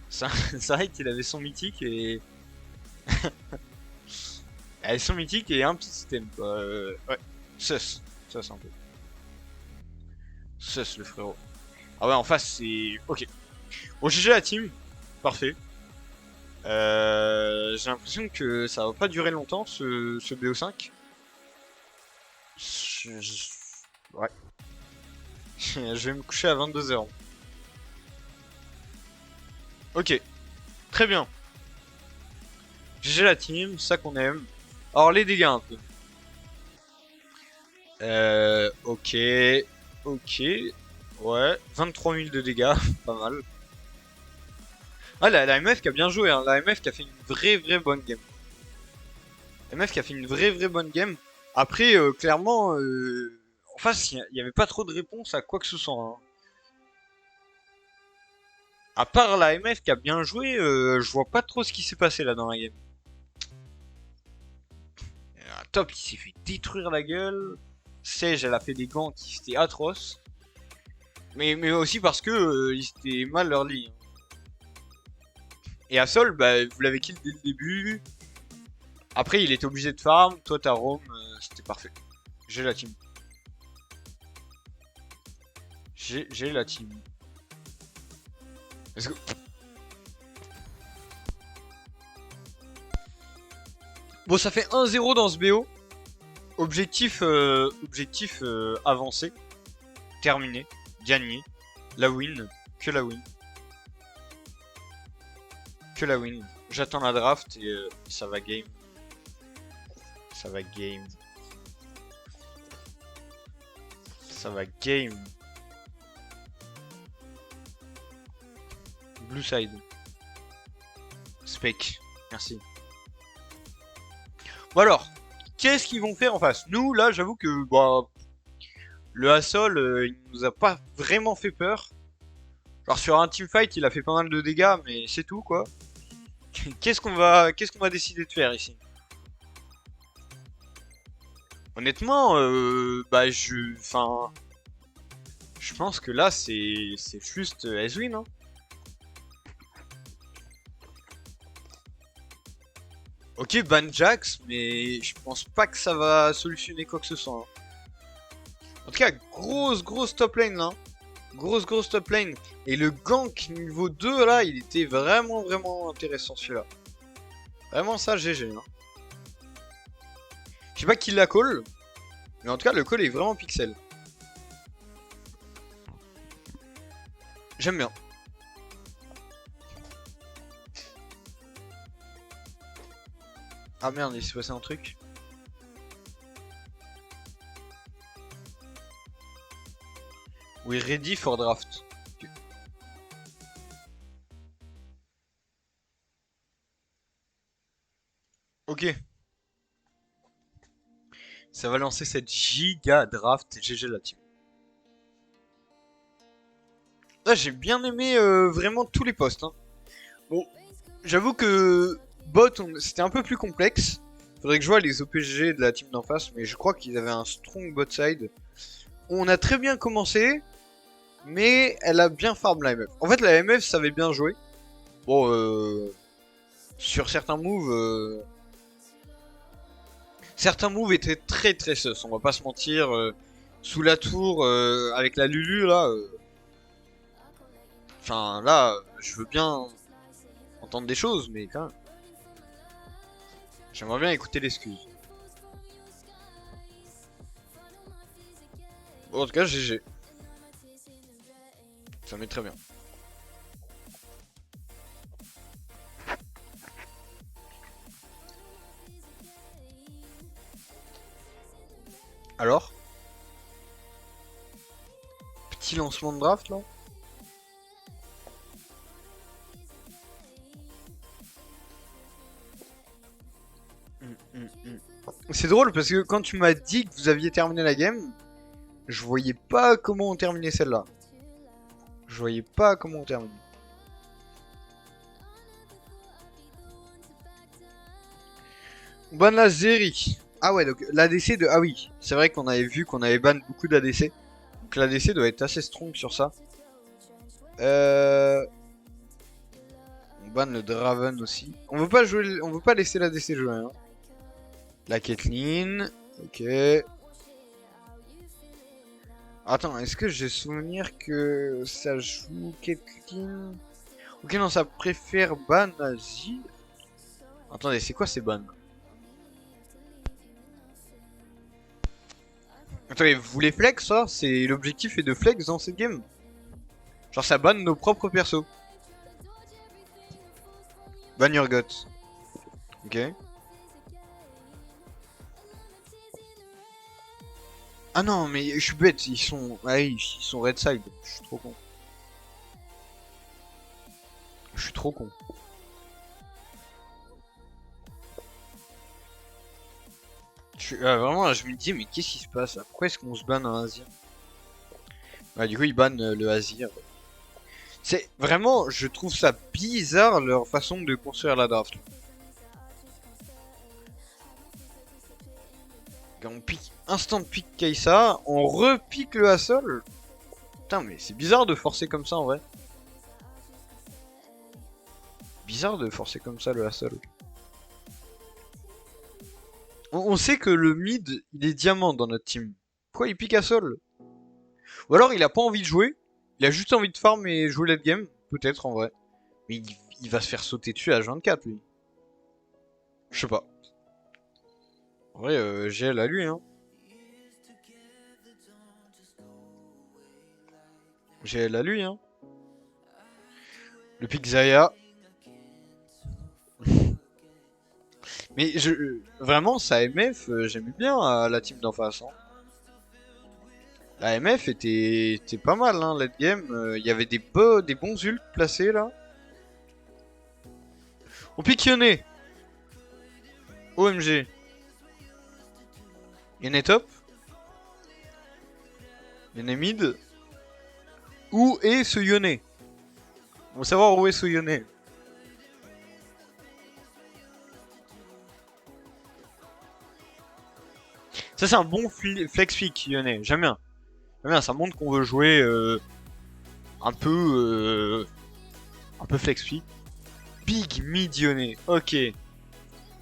C'est vrai qu'il avait son mythique et... Elle avait son mythique et un petit item, quoi. Ouais. Sus. Sus un peu. Sus, le frérot. Ah ouais, en face, c'est... Ok. Bon, GG la team. Parfait. J'ai l'impression que ça va pas durer longtemps, ce BO5. Ouais. Je vais me coucher à 22h. Ok. Très bien. GG la team, ça qu'on aime. Alors, les dégâts un peu. Ok. Ok. Ouais. 23 000 de dégâts. Pas mal. Ah, la MF qui a bien joué, hein. La MF qui a fait une vraie bonne game. La MF qui a fait une vraie bonne game. Après, clairement, en face, il n'y avait pas trop de réponse à quoi que ce soit, hein. À part la MF qui a bien joué, je vois pas trop ce qui s'est passé là dans la game. Top qui s'est fait détruire la gueule. Sage, elle a fait des gants qui étaient atroces. Mais aussi parce que ils étaient mal early. Et Assol, bah, vous l'avez kill dès le début. Après, il était obligé de farm. Toi, t'as roam. C'était parfait. J'ai la team. J'ai la team. Let's go. Bon, ça fait 1-0 dans ce BO. Objectif avancé. Terminé. Gagné. La win. Que la win. Que la win. J'attends la draft et ça va game. Ça va game. Ça va game. Blue side. Spec. Merci. Bon alors, qu'est-ce qu'ils vont faire en face? Nous, là, j'avoue que bah, le Hassol, il nous a pas vraiment fait peur. Genre sur un teamfight, il a fait pas mal de dégâts, mais c'est tout quoi. Qu'est-ce qu'on va décider de faire ici? Honnêtement, bah je pense que là c'est juste Ezwin, hein. Ok, ban Jax, mais je pense pas que ça va solutionner quoi que ce soit, hein. En tout cas, grosse top lane là, hein. Grosse top lane. Et le gank niveau 2 là, il était vraiment intéressant celui-là. Vraiment ça, GG, hein. Je sais pas qui l'a call, mais en tout cas le call est vraiment pixel. J'aime bien. Ah merde, il s'est passé un truc. We ready for draft. Ok. Ça va lancer cette giga draft. GG la team. Là, j'ai bien aimé vraiment tous les postes, hein. Bon, j'avoue que bot, c'était un peu plus complexe. Faudrait que je vois les OPG de la team d'en face, mais je crois qu'ils avaient un strong bot side. On a très bien commencé, mais elle a bien farm la MF. En fait, la MF savait bien jouer. Bon, sur certains moves étaient très sus, on va pas se mentir. Sous la tour, avec la Lulu, là... Enfin, là, je veux bien entendre des choses, mais quand même... J'aimerais bien écouter l'excuse. Bon, en tout cas, GG. Ça met très bien. Alors? Petit lancement de draft là? C'est drôle parce que quand tu m'as dit que vous aviez terminé la game, je voyais pas comment on terminait celle-là. Je voyais pas comment on terminait. On banne la Zeri. Ah ouais, donc l'ADC de... Ah oui, c'est vrai qu'on avait vu qu'on avait ban beaucoup d'ADC. Donc l'ADC doit être assez strong sur ça. On banne le Draven aussi. On veut pas jouer, on veut pas laisser l'ADC jouer. Hein. La Caitlyn. Ok. Attends, est-ce que j'ai souvenir que ça joue Caitlyn? Ok, non, ça préfère ban Azir. Attendez, c'est quoi ces bans? Attendez, vous voulez flex ça? C'est l'objectif est de flex dans cette game? Genre ça banne nos propres persos. Ban your gut. Ok. Ah non, mais je suis bête, ils sont... Ah oui, ils sont red side. Je suis trop con. Je suis trop con. Vraiment, je me dis, mais qu'est-ce qui se passe là? Pourquoi est-ce qu'on se banne un Azir? Bah du coup, ils bannent le Azir. C'est vraiment, je trouve ça bizarre leur façon de construire la draft. Quand on pique, instant pique Kai'Sa, on repique le Hassol. Putain, mais c'est bizarre de forcer comme ça en vrai. Bizarre de forcer comme ça le Hassol. On sait que le mid, il est diamant dans notre team. Pourquoi il pique Hassol? Ou alors il a pas envie de jouer, il a juste envie de farm et jouer late game. Peut-être en vrai. Mais il va se faire sauter dessus à 24 lui. Je sais pas. En vrai, GL à lui, hein. GL à lui, hein. Le pick Zaya. Mais vraiment, sa MF, j'aimais bien la team d'en face. Hein. La MF était pas mal, hein, late game. Il y avait des bons ults placés là. On pique Yone. OMG. Yone top. Yone mid. Où est ce Yone? On veut savoir où est ce Yone. Ça c'est un bon flex pick Yone. J'aime bien. J'aime bien, ça montre qu'on veut jouer un peu flex pick. Big mid Yone. Ok.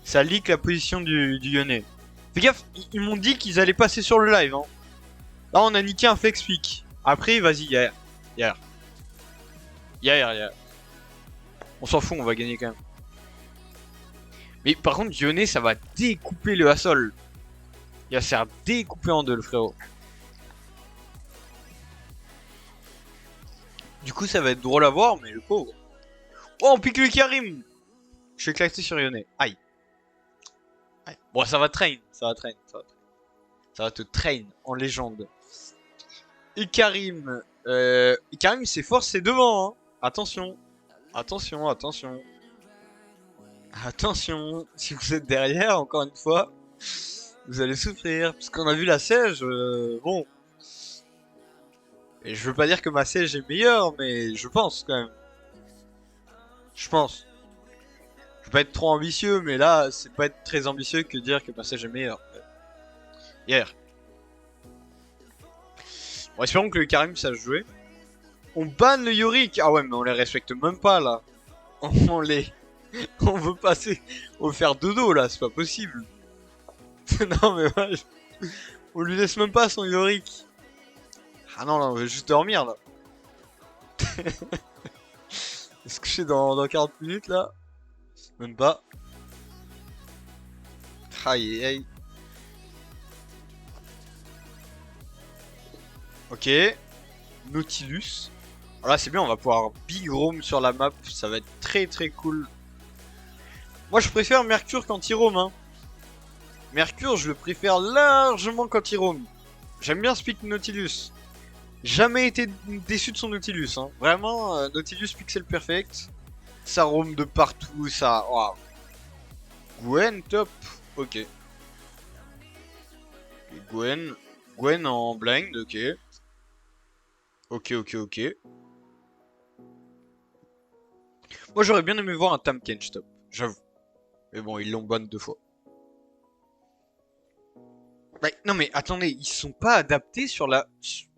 Ça leak la position du Yone. Fais gaffe, ils m'ont dit qu'ils allaient passer sur le live. Hein. Là, on a niqué un flex pick. Après, vas-y, y'a. On s'en fout, on va gagner quand même. Mais par contre, Yone, ça va découper le Hassol. Il va se faire découper en deux, le frérot. Du coup, ça va être drôle à voir, mais le pauvre. Oh, on pique le Karim. Je suis éclaté sur Yone. Aïe. Aïe. Bon, ça va train. Ça va te train en légende. Et Karim. Karim, c'est fort, c'est devant. Hein. Attention. Attention. Si vous êtes derrière, encore une fois, vous allez souffrir. Parce qu'on a vu la siège. Bon. Et je veux pas dire que ma siège est meilleure, mais je pense quand même. Je pense. Je veux pas être trop ambitieux, mais là, c'est pas être très ambitieux que dire que ma siège est meilleure. Hier. Bon, espérons que le Karim sache jouer. On banne le Yorick. Ah ouais, mais on les respecte même pas là. On veut passer. On veut faire dodo là, c'est pas possible. Non mais ouais, on lui laisse même pas son Yorick. Ah non, là, on veut juste dormir là. Est-ce que je suis dans 40 minutes là? Même pas. Aïe aïe. Ok. Nautilus. Alors là c'est bien, on va pouvoir big roam sur la map. Ça va être très cool. Moi je préfère Mercure qu'anti-roam hein. Mercure, je le préfère largement quand il roam. J'aime bien Speak Nautilus. Jamais été déçu de son Nautilus. Hein. Vraiment, Nautilus Pixel Perfect. Ça roam de partout, ça... Waouh. Gwen, top. Ok. Gwen. Gwen en blind, ok. Ok. Moi, j'aurais bien aimé voir un Tahm Kench top. J'avoue. Mais bon, ils l'ont ban 2 fois. Bah, non mais attendez, ils sont pas adaptés sur la...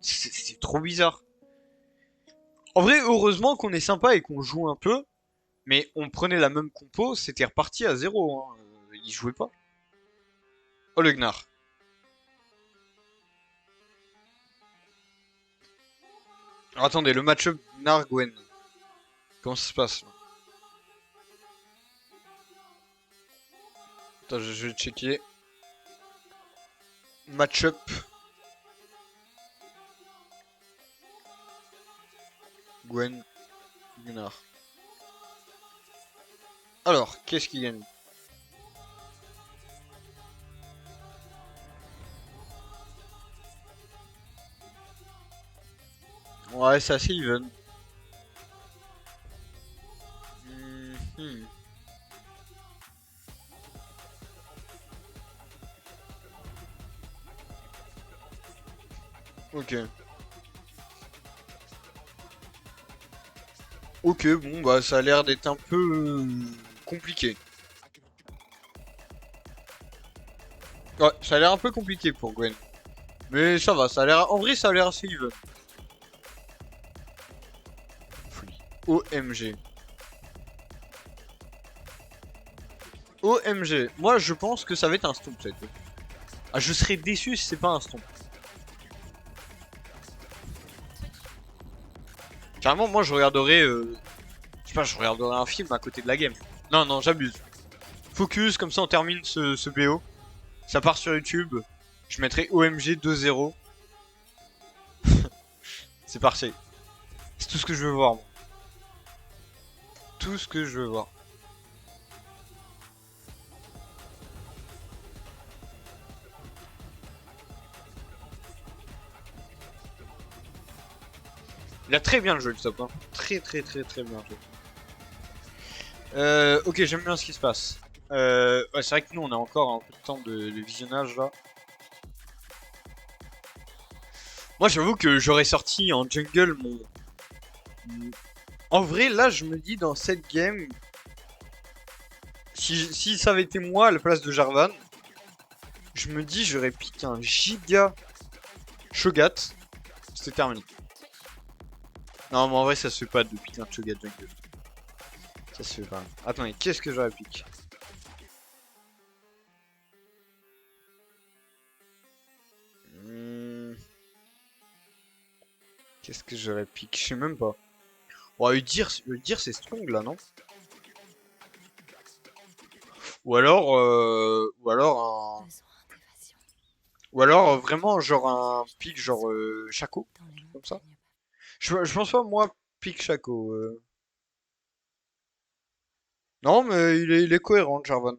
C'est trop bizarre. En vrai, heureusement qu'on est sympa et qu'on joue un peu. Mais on prenait la même compo, c'était reparti à 0. Hein. Ils jouaient pas. Oh le Gnar. Alors, attendez, le match-up Gnar-Gwen. Comment ça se passe là? Attends, je vais checker. Match-up. Gwen. Gnar. Alors, qu'est-ce qui gagne? Ouais, c'est assez even. Mhm. Ok. Ok, bon, bah ça a l'air d'être un peu compliqué. Ouais, ça a l'air un peu compliqué pour Gwen. Mais ça va, ça a l'air... En vrai, ça a l'air assez even. Folie. OMG. OMG. Moi, je pense que ça va être un stomp, cette fois. Ah, je serais déçu si c'est pas un stomp. Carrément, moi, je regarderais... Je sais pas, je regarderais un film à côté de la game. Non, non, j'abuse. Focus, comme ça, on termine ce BO. Ça part sur YouTube. Je mettrai OMG 2-0. C'est parti. C'est tout ce que je veux voir, moi. Tout ce que je veux voir. Il a très bien joué le top. Hein. Très bien joué. Ok, j'aime bien ce qui se passe. Ouais, c'est vrai que nous, on a encore un peu de temps de visionnage là. Moi, j'avoue que j'aurais sorti en jungle mon... En vrai, là, je me dis dans cette game, si ça avait été moi à la place de Jarvan, je me dis j'aurais piqué un giga Shogat. C'était terminé. Non, mais en vrai, ça se fait pas de piquer un Shogat jungle. Ça se fait pas. Attendez, qu'est-ce que j'aurais piqué? Hmm, Qu'est-ce que j'aurais piqué? Je sais même pas. On va dire c'est strong là, non? Ou alors vraiment genre un pic genre Shaco, un truc comme ça. Je pense pas moi pic Shaco. Non mais il est cohérent Jarvan.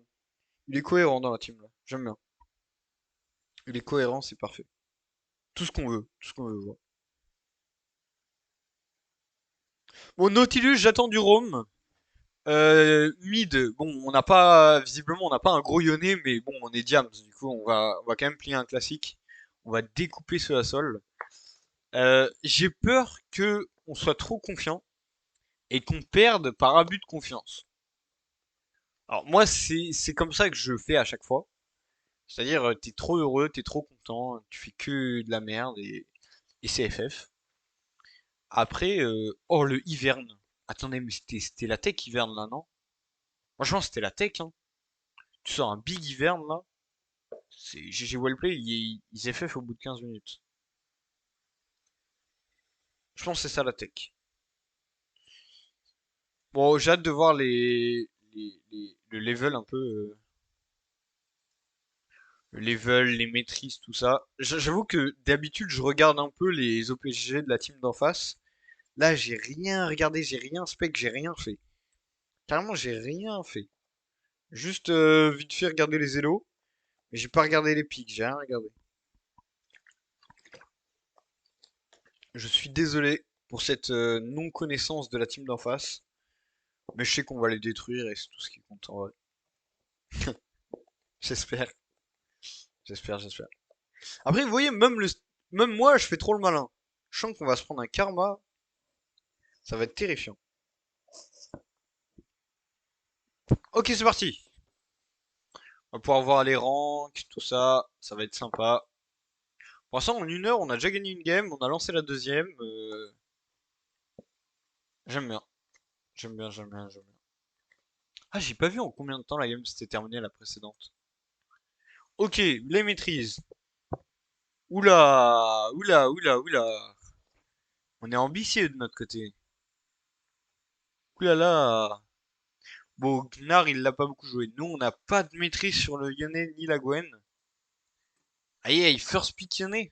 Il est cohérent dans la team là. J'aime bien. Il est cohérent, c'est parfait. Tout ce qu'on veut voir. Bon Nautilus, j'attends du roam. Mid, bon on n'a pas visiblement on n'a pas un gros yonné mais bon on est diams du coup on va quand même plier un classique. On va découper ce sol. J'ai peur que on soit trop confiant et qu'on perde par abus de confiance. Alors moi c'est comme ça que je fais à chaque fois. C'est-à-dire t'es trop heureux, t'es trop content, tu fais que de la merde et c'est FF. Après oh le hiverne. Attendez mais c'était la tech hiverne là non? Franchement c'était la tech hein. Tu sors un big hiverne là. C'est GG Wellplay, ils FF au bout de 15 minutes. Je pense que c'est ça la tech. Bon j'ai hâte de voir le level un peu le level, les maîtrises, tout ça. J'avoue que d'habitude, je regarde un peu les OPG de la team d'en face. Là, j'ai rien regardé, j'ai rien spec, j'ai rien fait. Carrément, j'ai rien fait. Juste vite fait regarder les élos. Mais j'ai pas regardé les pics, j'ai rien regardé. Je suis désolé pour cette non-connaissance de la team d'en face. Mais je sais qu'on va les détruire et c'est tout ce qui compte en vrai. J'espère. J'espère. Après, vous voyez, même moi, je fais trop le malin. Je sens qu'on va se prendre un karma. Ça va être terrifiant. Ok, c'est parti. On va pouvoir voir les ranks, tout ça. Ça va être sympa. Pour l'instant, en 1 heure, on a déjà gagné une game. On a lancé la deuxième. J'aime bien. J'aime bien. Ah, j'ai pas vu en combien de temps la game s'était terminée la précédente. Ok, les maîtrises. Oula. On est ambitieux de notre côté. Oulala. Bon, Gnar, il l'a pas beaucoup joué. Nous, on n'a pas de maîtrise sur le Yone ni la Gwen. Aïe, aïe, first pick Yone.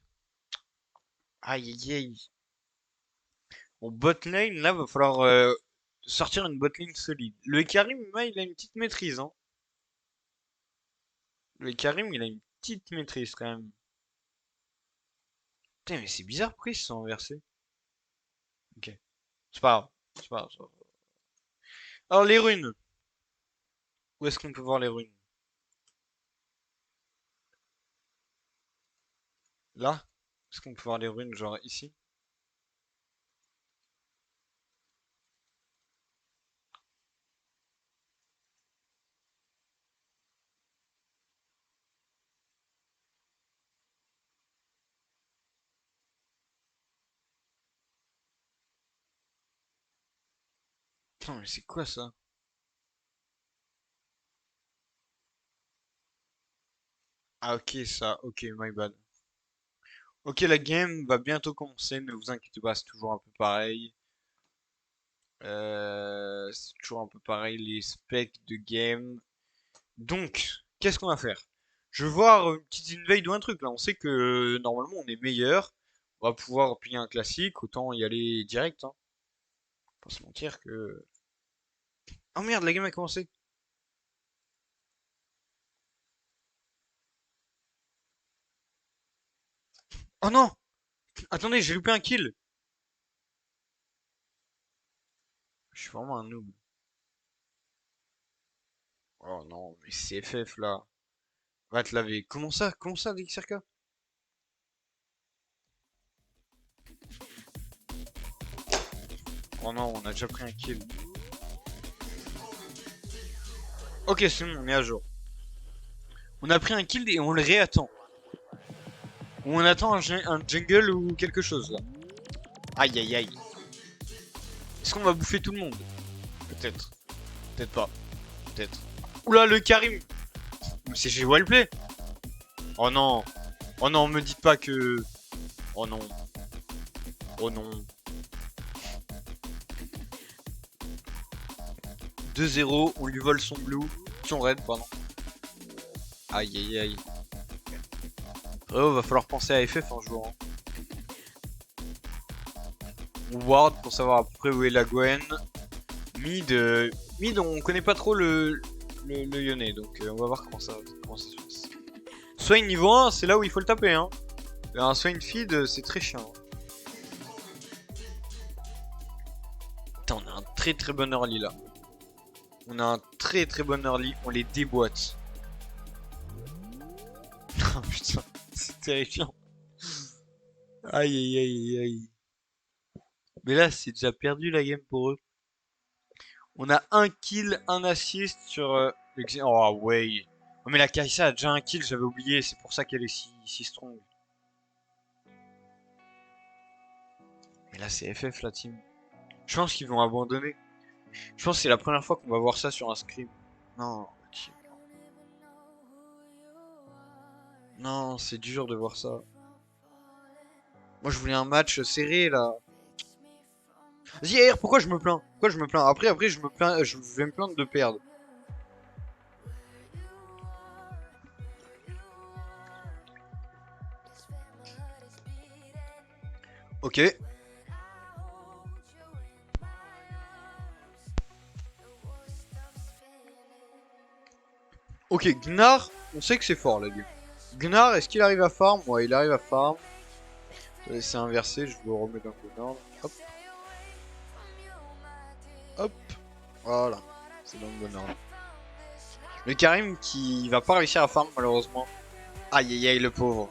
Aïe. Bon, bot lane, là, va falloir sortir une bot lane solide. Le Karim, là, il a une petite maîtrise, hein. Le Karim, il a une petite maîtrise, quand même. Putain, mais c'est bizarre, pourquoi ils se sont inversés? Ok. C'est pas grave. C'est pas grave. Alors, les runes. Où est-ce qu'on peut voir les runes? Là? Est-ce qu'on peut voir les runes, genre ici? Putain, mais c'est quoi ça? Ah, ok, ça. Ok, my bad. Ok, la game va bientôt commencer, ne vous inquiétez pas, c'est toujours un peu pareil. C'est toujours un peu pareil, les specs de game. Donc, qu'est-ce qu'on va faire? Je veux voir une petite invade ou un truc là. On sait que normalement on est meilleur. On va pouvoir plier un classique, autant y aller direct, hein. Pas se mentir que. Oh merde, la game a commencé. Oh non! Attendez, j'ai loupé un kill. Je suis vraiment un noob. Oh non, mais c'est FF là. Va te laver. Comment ça? Comment ça, DXRK? Oh non, on a déjà pris un kill. Ok, c'est bon, on est à jour. On a pris un kill et on le réattend. Ou on attend un jungle ou quelque chose là. Aïe. Est-ce qu'on va bouffer tout le monde? Peut-être. Peut-être pas. Peut-être. Oula, le Karim! C'est chez Wellplay? Oh non. Oh non, me dites pas que. Oh non. Oh non. 2-0, on lui vole son blue. Son red, pardon. Aïe. Oh, va falloir penser à FF un jour, hein. On ward pour savoir à peu près où est la Gwen. Mid, on connaît pas trop le Yone, donc on va voir comment ça se passe. Swain niveau 1, c'est là où il faut le taper, hein. Un Swain feed, c'est très chiant, hein. Putain, on a un très bon early là. On a un très bon early, on les déboîte. Oh putain, c'est terrifiant. Aïe. Mais là, c'est déjà perdu la game pour eux. On a un kill, un assist sur Oh ouais. Oh, mais la Kai'Sa a déjà un kill, j'avais oublié, c'est pour ça qu'elle est si strong. Mais là, c'est FF la team. Je pense qu'ils vont abandonner. Je pense que c'est la première fois qu'on va voir ça sur un scrim. Non, non, c'est dur de voir ça. Moi, je voulais un match serré là. Vas-y, R, pourquoi je me plains? Pourquoi je me plains? Après, je me plains, je vais me plaindre de perdre. Ok. Ok, Gnar, on sait que c'est fort la game. Gnar, est-ce qu'il arrive à farm? Ouais, il arrive à farm. C'est inversé, je vous remets dans le bon ordre. Hop. Hop. Voilà. C'est dans le bon ordre. Le Karim qui va pas réussir à farm malheureusement. Aïe aïe aïe le pauvre.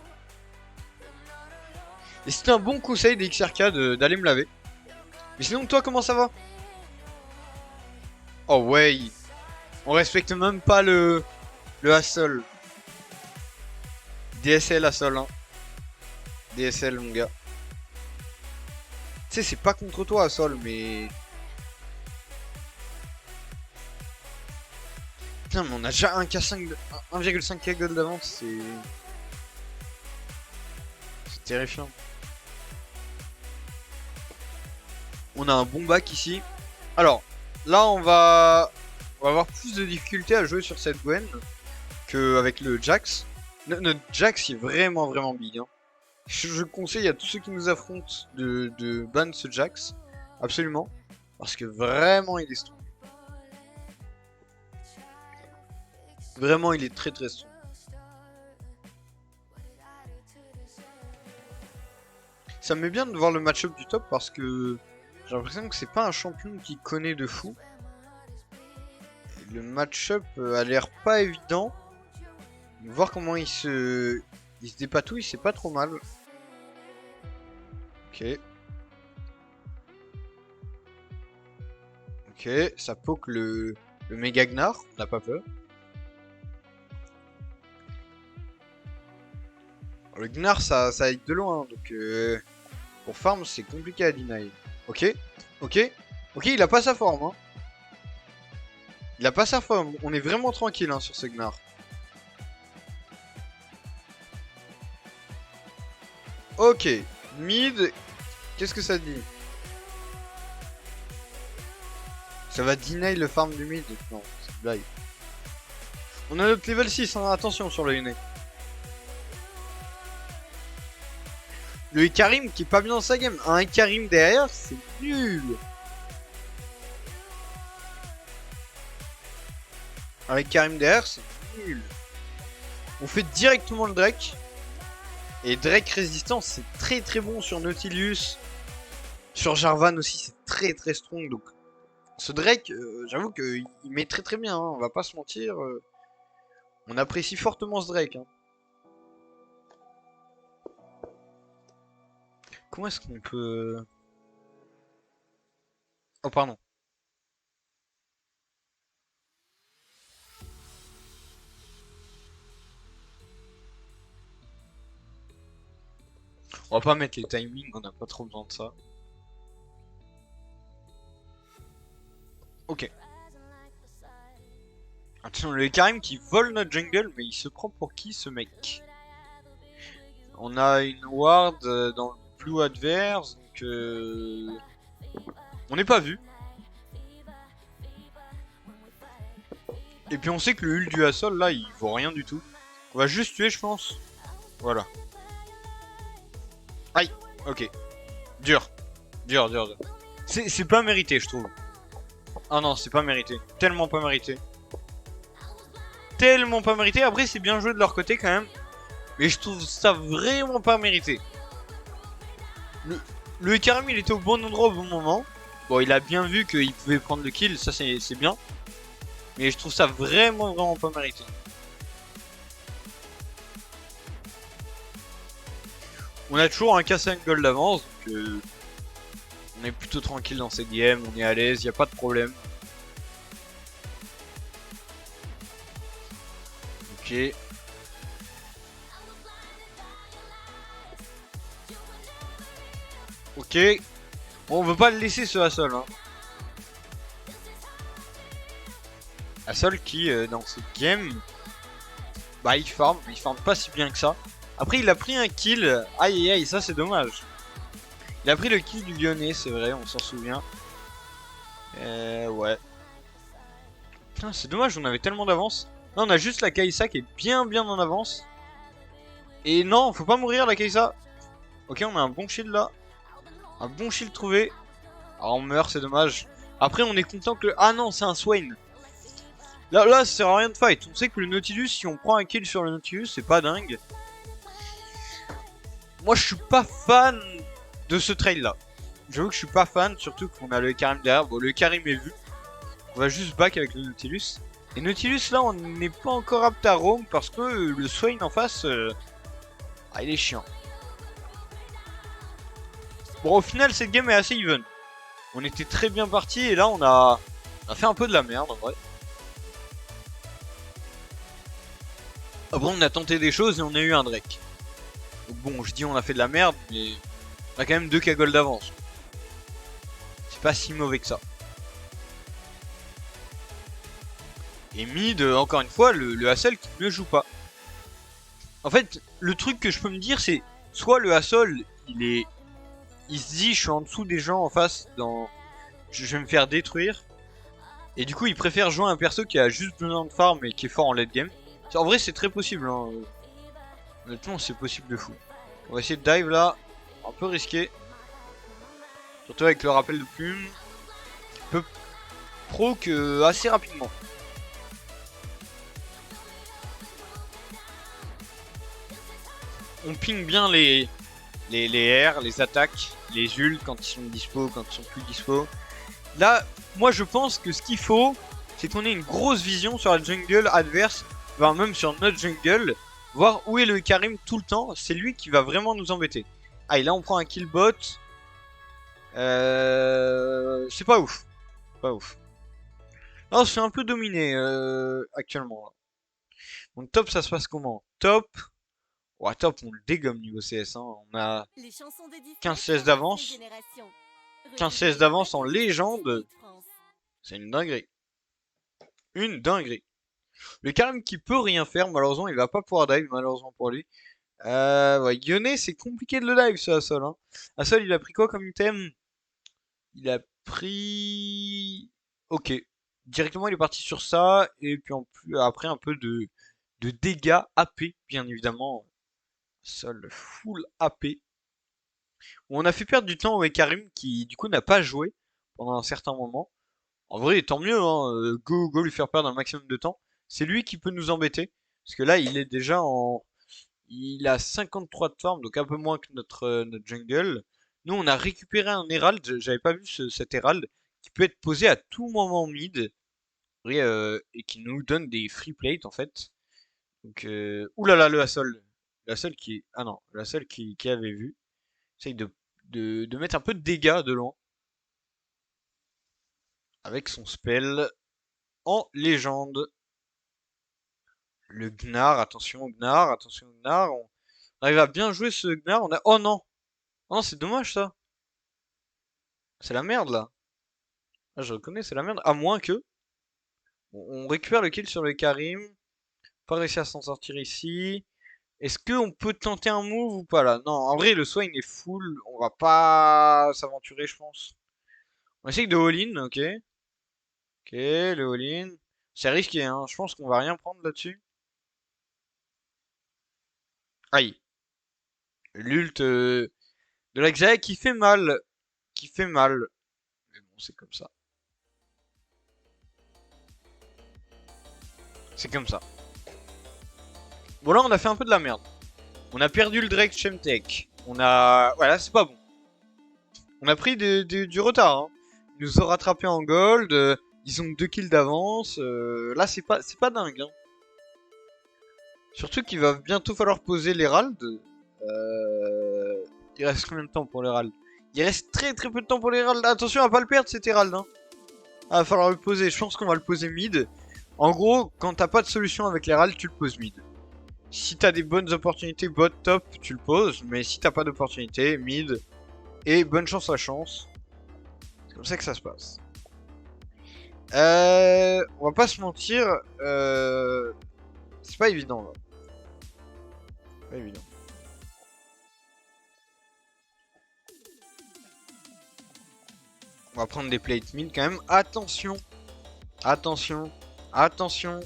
Et c'était un bon conseil des XRK d'aller me laver. Mais sinon toi comment ça va? Oh ouais. On respecte même pas le hassle. DSL hassle hein. DSL mon gars. Tu sais c'est pas contre toi hassle mais... Putain mais on a déjà 1,5k gold d'avance, c'est terrifiant. On a un bon bac ici. Alors, là on va avoir plus de difficultés à jouer sur cette Gwen qu'avec le Jax. Notre Jax est vraiment big. Hein. Je conseille à tous ceux qui nous affrontent de ban ce Jax. Absolument. Parce que vraiment il est strong. Vraiment il est très strong. Ça me met bien de voir le match-up du top parce que j'ai l'impression que c'est pas un champion qui connaît de fou. Le match-up a l'air pas évident. Voir comment il se dépatouille, c'est pas trop mal. Ok. Ok, ça poke le méga Gnar, on n'a pas peur. Le Gnar ça aide de loin, donc pour farm c'est compliqué à deny. Ok, il a pas sa forme. Hein. Il a pas sa forme, on est vraiment tranquille hein, sur ce Gnar. Ok, mid, qu'est-ce que ça dit? Ça va deny le farm du mid? Non, c'est une blague. On a notre level 6, hein, attention sur le Yone. Le Karim qui est pas bien dans sa game. Un Karim derrière, c'est nul. Avec Karim derrière, c'est nul. On fait directement le Drake. Et Drake résistance, c'est très bon sur Nautilus. Sur Jarvan aussi, c'est très strong. Donc, ce Drake, j'avoue qu'il met très bien. Hein, on va pas se mentir. On apprécie fortement ce Drake. Hein. Comment est-ce qu'on peut... Oh, pardon. On va pas mettre les timings, on n'a pas trop besoin de ça. Ok. Attention, le Karim qui vole notre jungle, mais il se prend pour qui ce mec? On a une ward dans le blue adverse, donc on n'est pas vu. Et puis on sait que le ult du Hassol là, il vaut rien du tout. On va juste tuer, je pense. Voilà. Aïe, ok. Dur. C'est pas mérité, je trouve. Ah non, c'est pas mérité. Tellement pas mérité. Après, c'est bien joué de leur côté quand même. Mais je trouve ça vraiment pas mérité. Le Karim, il était au bon endroit au bon moment. Bon, il a bien vu qu'il pouvait prendre le kill, ça c'est bien. Mais je trouve ça vraiment pas mérité. On a toujours un K5 gold d'avance, donc on est plutôt tranquille dans ces DM, on est à l'aise, y a pas de problème. Ok. Ok. Bon, on veut pas le laisser ce Hassol. Hein. Hassol qui, dans cette game, bah il farm pas si bien que ça. Après, il a pris un kill. Aïe, ça c'est dommage. Il a pris le kill du Lyonnais, c'est vrai, on s'en souvient. Ouais. Putain, c'est dommage, on avait tellement d'avance. Là, on a juste la Kai'Sa qui est bien en avance. Et non, faut pas mourir la Kai'Sa. Ok, on a un bon shield là. Un bon shield trouvé. Ah, on meurt, c'est dommage. Après, on est content que... Ah non, c'est un Swain. Là, ça sert à rien de fight. On sait que le Nautilus, si on prend un kill sur le Nautilus, c'est pas dingue. Moi, je suis pas fan de ce trail là. J'avoue que je suis pas fan, surtout qu'on a le Karim derrière. Bon, le Karim est vu. On va juste back avec le Nautilus. Et Nautilus, là, on n'est pas encore apte à roam parce que le Swain en face, il est chiant. Bon, au final, cette game est assez even. On était très bien parti et là, on a fait un peu de la merde en vrai. Après, on a tenté des choses et on a eu un Drake. Donc bon, je dis on a fait de la merde, mais on a quand même 2 cagoles d'avance. C'est pas si mauvais que ça. Et mid, encore une fois, le Hassel qui ne joue pas. En fait, le truc que je peux me dire, c'est soit le Hassel, il se dit, je suis en dessous des gens en face, je vais me faire détruire. Et du coup, il préfère jouer un perso qui a juste besoin de farm et qui est fort en late game. En vrai, c'est très possible. Hein. Honnêtement, c'est possible de fou. On va essayer de dive là, un peu risqué. Surtout avec le rappel de plume. Peu proc assez rapidement. On ping bien les R, les attaques, les ults quand ils sont dispo, quand ils sont plus dispo. Là, moi je pense que ce qu'il faut, c'est qu'on ait une grosse vision sur la jungle adverse, voire même sur notre jungle, voir où est le Karim tout le temps. C'est lui qui va vraiment nous embêter. Ah, et là on prend un kill bot. C'est pas ouf. Pas ouf. Là, on se fait un peu dominer actuellement. Donc top, ça se passe comment? Top. Ouais, top, on le dégomme niveau CS. Hein. On a 15-16 d'avance. 15-16 d'avance en légende. C'est une dinguerie. Une dinguerie. Le Karim qui peut rien faire, malheureusement, il va pas pouvoir dive, malheureusement pour lui. Ouais, Yone, c'est compliqué de le dive, ce Hassel. Hein. Hassel, il a pris quoi comme item? Il a pris... Ok. Directement, il est parti sur ça. Et puis en plus, après, un peu de dégâts AP, bien évidemment. Seul full AP. On a fait perdre du temps au Karim qui, du coup, n'a pas joué pendant un certain moment. En vrai, tant mieux, hein. Go lui faire perdre un maximum de temps. C'est lui qui peut nous embêter. Parce que là, il est déjà en... Il a 53 de farm, donc un peu moins que notre jungle. Nous, on a récupéré un Herald. J'avais pas vu cet Herald. Qui peut être posé à tout moment mid. Et qui nous donne des free plates, en fait. Donc, oulala, le Hassel. Le Hassel qui... Ah non, le Hassel qui avait vu. Essaye de mettre un peu de dégâts de loin. Avec son spell en légende. Le Gnar, attention au Gnar, attention au Gnar. On arrive à bien jouer ce Gnar. Oh non! Oh non, c'est dommage ça. C'est la merde là. Ah, je reconnais, c'est la merde. À moins que. On récupère le kill sur le Karim. Pas réussi à s'en sortir ici. Est-ce qu'on peut tenter un move ou pas là? Non, en vrai, le soin il est full. On va pas s'aventurer, je pense. On essaye de all-in, ok. Ok, le all-in. C'est risqué, hein. Je pense qu'on va rien prendre là-dessus. Aïe. L'ult de la Xayah qui fait mal. Qui fait mal. Mais bon, c'est comme ça. C'est comme ça. Bon, là, on a fait un peu de la merde. On a perdu le Drake Chemtech. On a... Voilà, c'est pas bon. On a pris du retard. Hein. Ils nous ont rattrapé en gold. Ils ont 2 kills d'avance. Là, c'est pas dingue. Hein. Surtout qu'il va bientôt falloir poser l'Herald. Il reste combien de temps pour l'Herald? Il reste très peu de temps pour l'Herald. Attention à pas le perdre cet Herald. Hein. Ah, va falloir le poser. Je pense qu'on va le poser mid. En gros, quand t'as pas de solution avec l'Herald, tu le poses mid. Si t'as des bonnes opportunités bot top, tu le poses. Mais si t'as pas d'opportunité, mid. Et bonne chance à chance. C'est comme ça que ça se passe. On va pas se mentir. C'est pas évident là. Pas évident. On va prendre des plates mid quand même. Attention. Attention. Attention.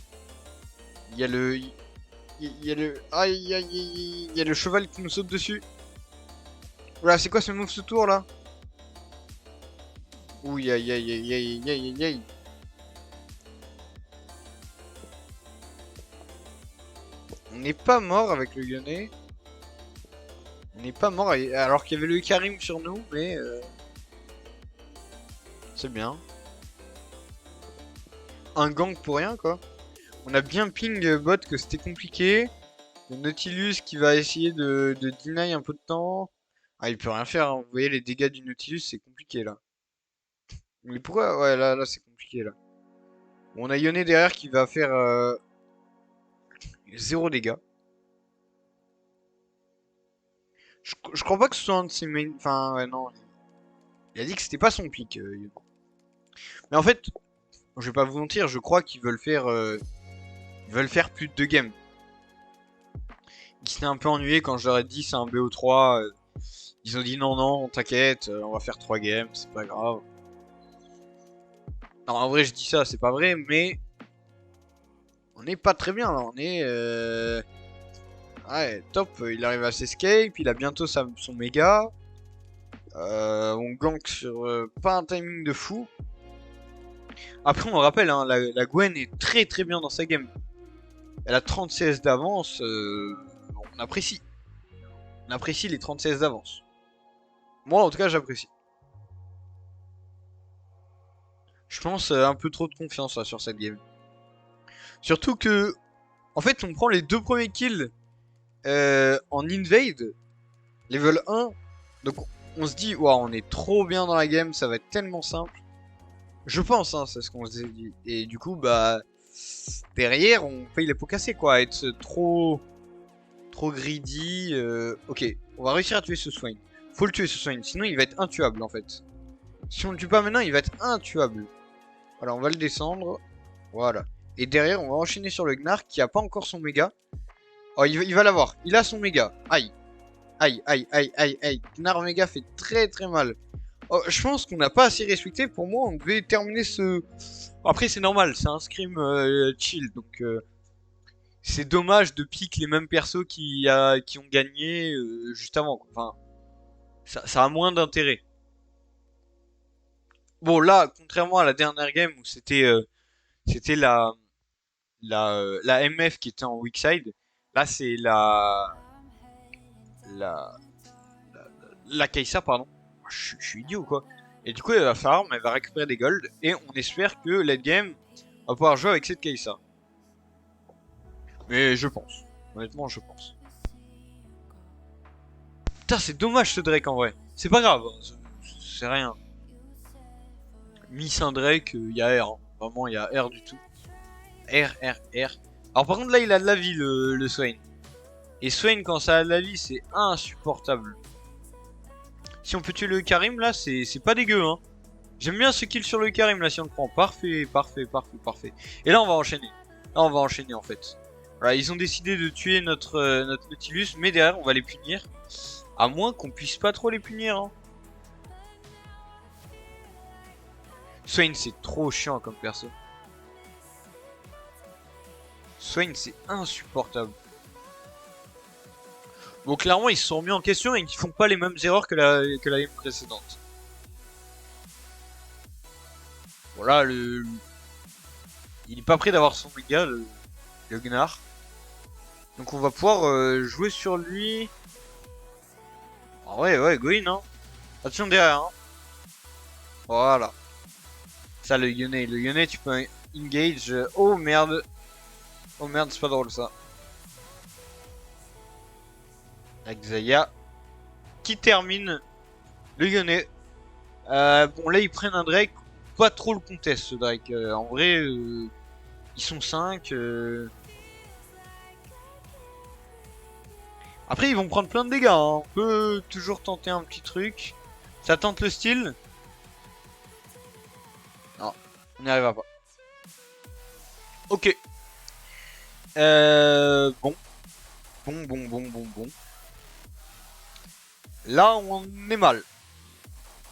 Il y a le... Il y a le... Aïe aïe aïe. Il y a le cheval qui nous saute dessus. Voilà, c'est quoi ce move ce tour là? Ouh, aïe aïe aïe aïe aïe aïe aïe. On n'est pas mort avec le Yone. On n'est pas mort alors qu'il y avait le Karim sur nous, mais c'est bien. Un gang pour rien quoi. On a bien ping bot que c'était compliqué. Le Nautilus qui va essayer de deny un peu de temps. Ah il peut rien faire, hein. Vous voyez les dégâts du Nautilus c'est compliqué là. Mais pourquoi? Ouais là c'est compliqué là. Bon, on a Yone derrière qui va faire 0 dégâts. Je crois pas que ce soit un de ses main... Enfin ouais non. Il a dit que c'était pas son pick. Mais en fait, je vais pas vous mentir, je crois qu'ils veulent faire plus de 2 games. Ils s'étaient un peu ennuyés quand je leur ai dit c'est un BO3. Ils ont dit non, t'inquiète, on va faire 3 games, c'est pas grave. Non, en vrai, je dis ça, c'est pas vrai, mais on est pas très bien là. On est. Ouais, top, il arrive à s'escape, il a bientôt son méga. On gank sur pas un timing de fou. Après, on rappelle, hein, la Gwen est très très bien dans sa game. Elle a 30 CS d'avance, on apprécie. On apprécie les 30 CS d'avance. Moi, en tout cas, j'apprécie. Je pense un peu trop de confiance là, sur cette game. Surtout que, en fait, on prend les 2 premiers kills en invade, level 1. Donc, on se dit, waouh, on est trop bien dans la game, ça va être tellement simple. Je pense, hein, c'est ce qu'on se dit. Et du coup, bah, derrière, on paye les pots cassés, quoi. Être trop greedy. Ok, on va réussir à tuer ce Swain. Faut le tuer ce Swain, sinon il va être intuable en fait. Si on le tue pas maintenant, il va être intuable. Voilà, on va le descendre. Voilà. Et derrière, on va enchaîner sur le Gnar qui a pas encore son méga. Oh, il va l'avoir. Il a son méga. Aïe. Aïe, aïe, aïe, aïe, aïe. Gnar méga fait très très mal. Oh, je pense qu'on n'a pas assez respecté. Pour moi, on devait terminer ce... Après, c'est normal. C'est un scrim chill. Donc, c'est dommage de pique les mêmes persos qui ont gagné juste avant. Quoi. Enfin, ça a moins d'intérêt. Bon, là, contrairement à la dernière game où c'était la MF qui était en weak side, là, c'est la, la Kai'Sa, pardon. Je suis idiot, quoi. Et du coup, elle va farm, elle va récupérer des golds, et on espère que late game, on va pouvoir jouer avec cette Kai'Sa. Mais je pense. Honnêtement, je pense. Putain, c'est dommage ce Drake en vrai. C'est pas grave, hein, c'est rien. Miss un Drake, il y a R. Hein. Vraiment, il y a R du tout. R, R, R. Alors par contre, là, il a de la vie, le Swain. Et Swain, quand ça a de la vie, c'est insupportable. Si on peut tuer le Karim, là, c'est pas dégueu, hein. J'aime bien ce kill sur le Karim, là, si on le prend. Parfait, parfait, parfait, parfait. Et là, on va enchaîner. Là, on va enchaîner, en fait. Voilà, ils ont décidé de tuer notre Nautilus, mais derrière, on va les punir. À moins qu'on puisse pas trop les punir, hein. Swain, c'est trop chiant comme perso. Swain, c'est insupportable. Bon, clairement, ils se sont remis en question et ils font pas les mêmes erreurs que la game précédente. Voilà, il est pas prêt d'avoir son méga, le Gnar. Donc on va pouvoir jouer sur lui. En vrai, ouais, go in, hein. Attention derrière, hein. Voilà. Ça, le Yone. Le Yone, tu peux engage. Oh merde. Oh merde, c'est pas drôle ça. Avec Zaya. Qui termine le Yone. Bon, là, ils prennent un Drake. Pas trop le contest, ce Drake. En vrai, ils sont 5. Après, ils vont prendre plein de dégâts. Hein. On peut toujours tenter un petit truc. Ça tente le style. Non, on n'y arrivera pas. Ok. Bon. Bon. Là, on est mal.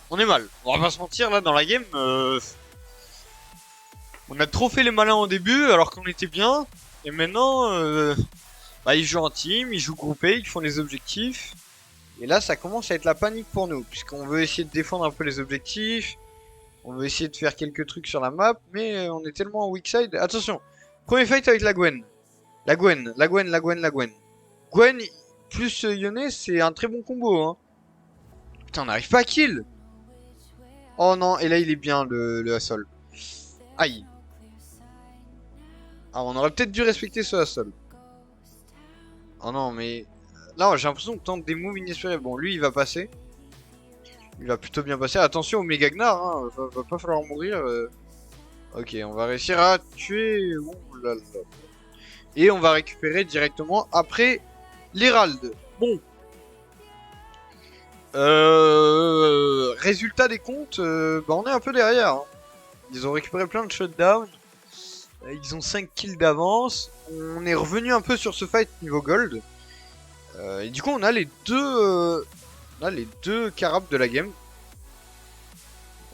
On est mal. On va pas se mentir, là, dans la game, on a trop fait les malins au début, alors qu'on était bien. Et maintenant, bah, ils jouent en team, ils jouent groupés, ils font les objectifs. Et là, ça commence à être la panique pour nous, puisqu'on veut essayer de défendre un peu les objectifs. On veut essayer de faire quelques trucs sur la map, mais on est tellement en weak side. Attention, premier fight avec la Gwen. La Gwen, la Gwen, la Gwen, la Gwen. Gwen plus Yone, c'est un très bon combo, hein. Putain, on n'arrive pas à kill. Oh non, et là il est bien le Hassol. Aïe. Ah, on aurait peut-être dû respecter ce Hassol. Oh non, mais... Là, j'ai l'impression que tente des moves inespérés. Bon, lui, il va passer. Il va plutôt bien passer. Attention au méga Gnar, hein. Va pas falloir mourir. Ok, on va réussir à tuer... Ouh là là. Et on va récupérer directement après l'Hérald. Bon. Résultat des comptes, bah on est un peu derrière. Hein. Ils ont récupéré plein de shutdowns. Ils ont 5 kills d'avance. On est revenu un peu sur ce fight niveau gold. Et du coup, on a les deux carabes de la game.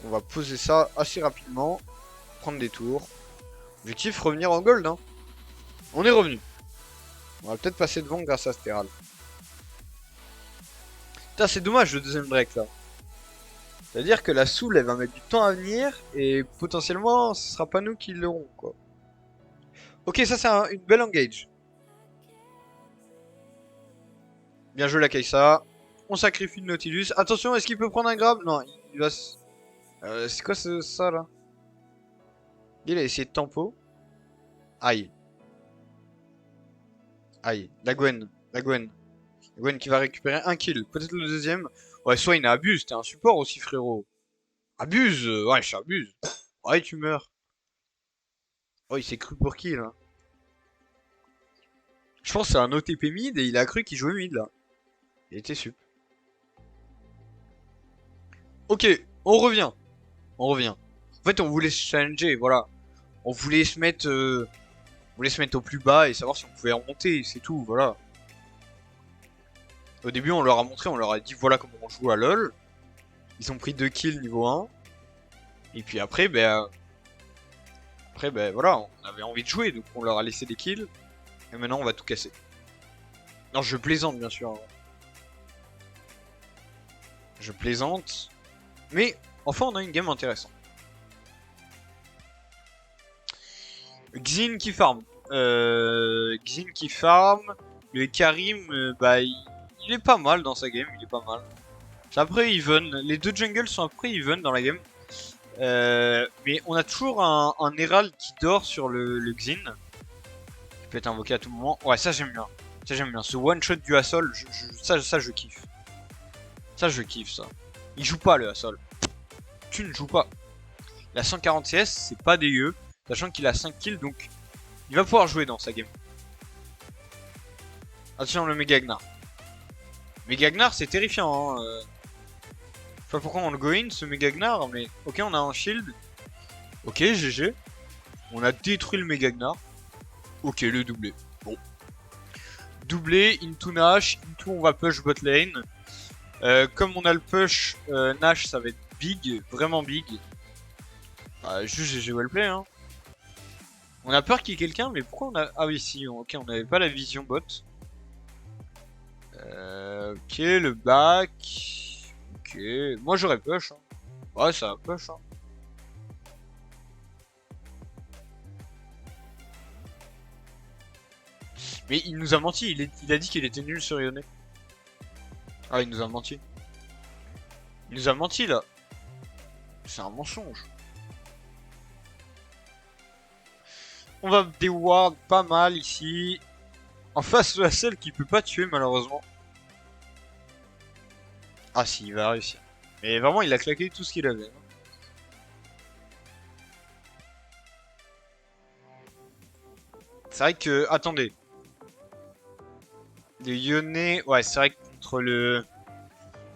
On va poser ça assez rapidement. Prendre des tours. Objectif, revenir en gold. Hein. On est revenu. On va peut-être passer devant grâce à Steral. Putain, c'est dommage le deuxième break là. C'est-à-dire que la soul elle va mettre du temps à venir et potentiellement ce sera pas nous qui l'aurons quoi. Ok, ça c'est une belle engage. Bien joué la Kaisa. On sacrifie le Nautilus. Attention, est-ce qu'il peut prendre un grab? Non, il va... c'est quoi ça là? Il a essayé de tempo. Aïe. Aïe. La Gwen. La Gwen. La Gwen qui va récupérer un kill. Peut-être le deuxième. Ouais, soit il abuse. T'es un support aussi frérot. Abuse. Ouais, je abuse. Ouais, tu meurs. Oh, il s'est cru pour qui là? Je pense que c'est un OTP mid et il a cru qu'il jouait mid là. Il était sup. Ok, on revient. On revient. En fait, on voulait se challenger, voilà. On voulait se mettre, au plus bas et savoir si on pouvait remonter, c'est tout, voilà. Au début, on leur a montré, on leur a dit voilà comment on joue à LoL. Ils ont pris 2 kills niveau 1. Et puis après, voilà, on avait envie de jouer, donc on leur a laissé des kills. Et maintenant, on va tout casser. Non, je plaisante, bien sûr. Je plaisante. Mais, enfin, on a une game intéressante. Xin qui farm. Xin qui farm. Le Karim, bah, il est pas mal dans sa game, il est pas mal. C'est après even. Les deux jungles sont après even dans la game. Mais on a toujours un Herald qui dort sur le Xin. Qui peut être invoqué à tout moment. Ouais, ça j'aime bien. Ça j'aime bien. Ce one shot du Hassol, ça je kiffe. Ça je kiffe ça. Il joue pas le Hassol. Tu ne joues pas. Il a 140 CS, c'est pas dégueu. Sachant qu'il a 5 kills, donc il va pouvoir jouer dans sa game. Attention le Mega Gnar. Mega Gnar c'est terrifiant. Hein. Je sais pas pourquoi on le go in ce Mega Gnar, mais ok on a un shield. Ok GG. On a détruit le Mega Gnar. Ok le doublé. Bon. Doublé, into Nash, into on va push bot lane. Comme on a le push Nash ça va être big, vraiment big. Juste GG wellplay hein. On a peur qu'il y ait quelqu'un, mais pourquoi on a... Ah oui, si, ok, on n'avait pas la vision bot. Ok, le back. Ok, moi j'aurais push. Hein. Ouais, ça va push. Hein. Mais il nous a menti, il a dit qu'il était nul sur Yone. Ah, il nous a menti. Il nous a menti là. C'est un mensonge. On va déward pas mal ici. En face de la selle qui peut pas tuer malheureusement. Ah si, il va réussir. Mais vraiment, il a claqué tout ce qu'il avait. C'est vrai que... Attendez. Le Yone... Ouais, c'est vrai que contre le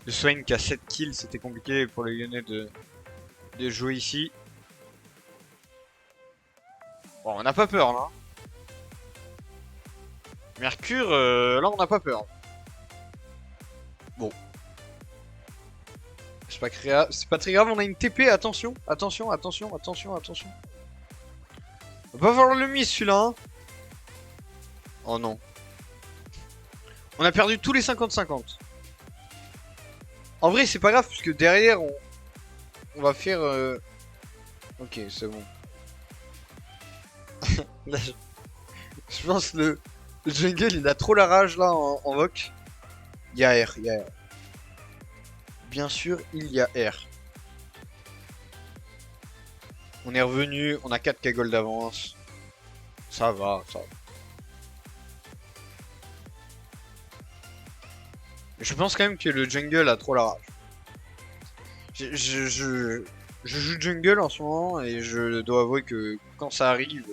Swain qui a 7 kills, c'était compliqué pour le Yone de jouer ici. Bon, on n'a pas peur là. Mercure, là on n'a pas peur. Bon. C'est pas très grave, on a une TP, attention, attention, attention, attention, attention. On va pas falloir le miss celui-là. Hein. Oh non. On a perdu tous les 50-50. En vrai, c'est pas grave, puisque derrière, on va faire... Ok, c'est bon. Je pense que le jungle il a trop la rage là en voc. Il y a R, il y a R. Bien sûr, il y a R. On est revenu, on a 4 cagoles d'avance. Ça va, ça va. Je pense quand même que le jungle a trop la rage. Je joue jungle en ce moment et je dois avouer que quand ça arrive,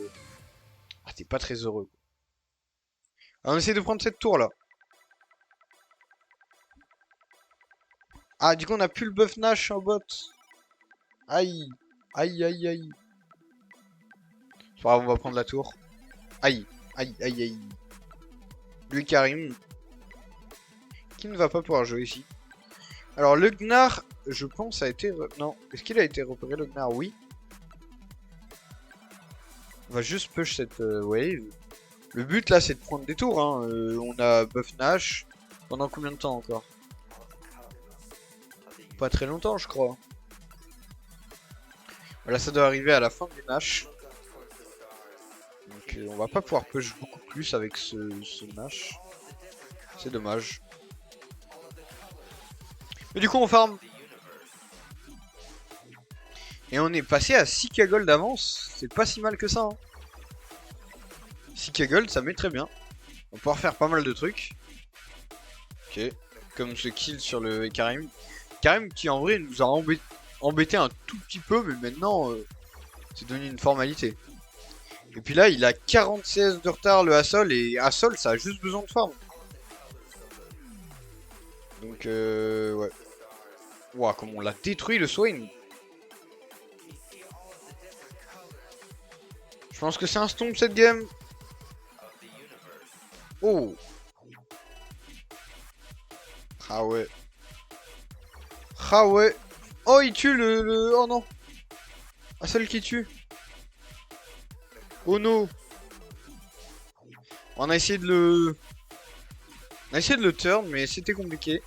t'es pas très heureux. Alors, on essaie de prendre cette tour là. Ah, du coup, on a plus le buff Nash en bot. Aïe, aïe, aïe, aïe. C'est pas grave, on va prendre la tour. Aïe, aïe, aïe, aïe. Lui, Karim, qui ne va pas pouvoir jouer ici. Alors, le Gnar, je pense, a été... Non, est-ce qu'il a été repéré, le Gnar? Oui. On va juste push cette wave. Le but, là, c'est de prendre des tours. Hein. On a buff Nash. Pendant combien de temps encore? Pas très longtemps, je crois. Voilà, ça doit arriver à la fin du Nash. Donc, on va pas pouvoir push beaucoup plus avec ce Nash. C'est dommage. Mais du coup, on farm. Et on est passé à 6k gold d'avance. C'est pas si mal que ça. Hein. 6k gold, ça met très bien. On va pouvoir faire pas mal de trucs. Ok. Comme ce kill sur le Karim. Karim qui en vrai nous a embêté un tout petit peu. Mais maintenant, c'est devenu une formalité. Et puis là, il a 46 de retard le Hassol. Et Hassol, ça a juste besoin de farm. Donc, ouais. Ouah, comment on l'a détruit le Swain. Je pense que c'est un stomp cette game. Oh. Ah ouais. Ah ouais. Oh, il tue le... Oh non. Ah, celle qui tue. Oh non. On a essayé de le... On a essayé de le turn, mais c'était compliqué.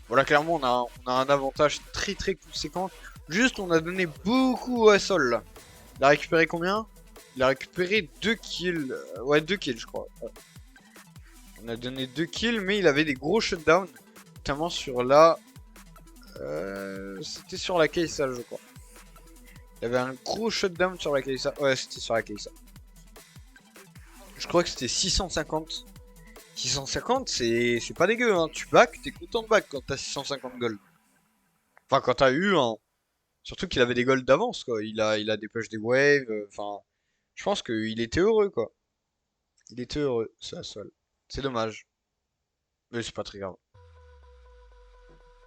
Voilà, clairement, on a un avantage très très conséquent. Juste, on a donné beaucoup à Sol, là. Il a récupéré combien? Il a récupéré 2 kills. Ouais, 2 kills, je crois. Ouais. On a donné 2 kills, mais il avait des gros shutdowns. Notamment sur la... C'était sur la Kai'Sa, je crois. Il avait un gros shutdown sur la Kai'Sa. Ouais, c'était sur la Kai'Sa. Je crois que c'était 650. 650, c'est pas dégueu, hein. Tu back, t'es content de back quand t'as 650 gold. Enfin, quand t'as eu un... Surtout qu'il avait des golds d'avance, quoi. Il a des push des waves. Enfin, je pense qu'il était heureux, quoi. Il était heureux, c'est la seule. C'est dommage. Mais c'est pas très grave.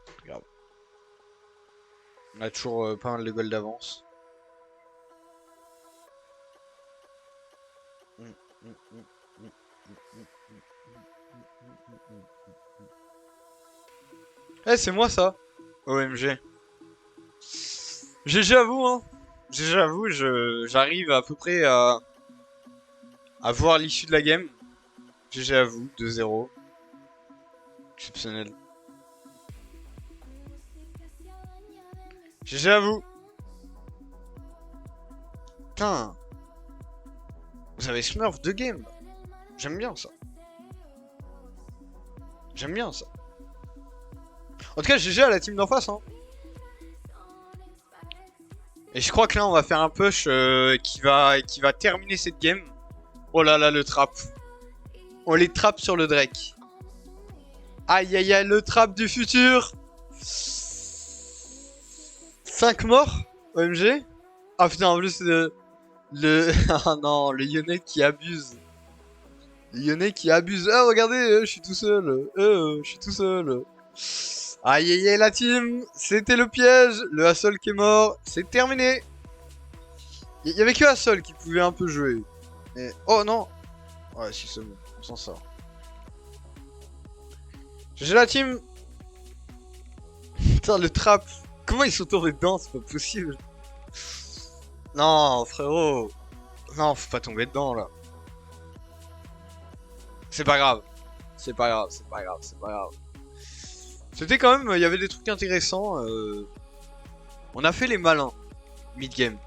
Très grave. On a toujours pas mal de golds d'avance. Eh, c'est moi ça. OMG. GG à vous, hein. GG à vous, j'arrive à peu près à voir l'issue de la game. GG à vous, 2-0. Exceptionnel. GG à vous. Putain. Vous avez Smurf 2 games. J'aime bien ça. J'aime bien ça. En tout cas, GG à la team d'en face, hein. Et je crois que là, on va faire un push qui va terminer cette game. Oh là là, le trap. On les trappe sur le Drake. Aïe aïe aïe, le trap du futur. 5 morts, OMG. Ah putain, en plus, ah non, le Yone qui abuse. Le Yone qui abuse. Ah, regardez, je suis tout seul. Je suis tout seul. Aïe aïe aïe la team, c'était le piège, le Hassol qui est mort, c'est terminé. Il y avait que Hassol qui pouvait un peu jouer. Mais... Oh non. Ouais, si c'est bon, on s'en sort. GG la team. Putain, le trap. Comment ils sont tombés dedans, c'est pas possible. Non, frérot. Non, faut pas tomber dedans, là. C'est pas grave. C'est pas grave, c'est pas grave, c'est pas grave. C'était quand même, il y avait des trucs intéressants. On a fait les malins, mid-game.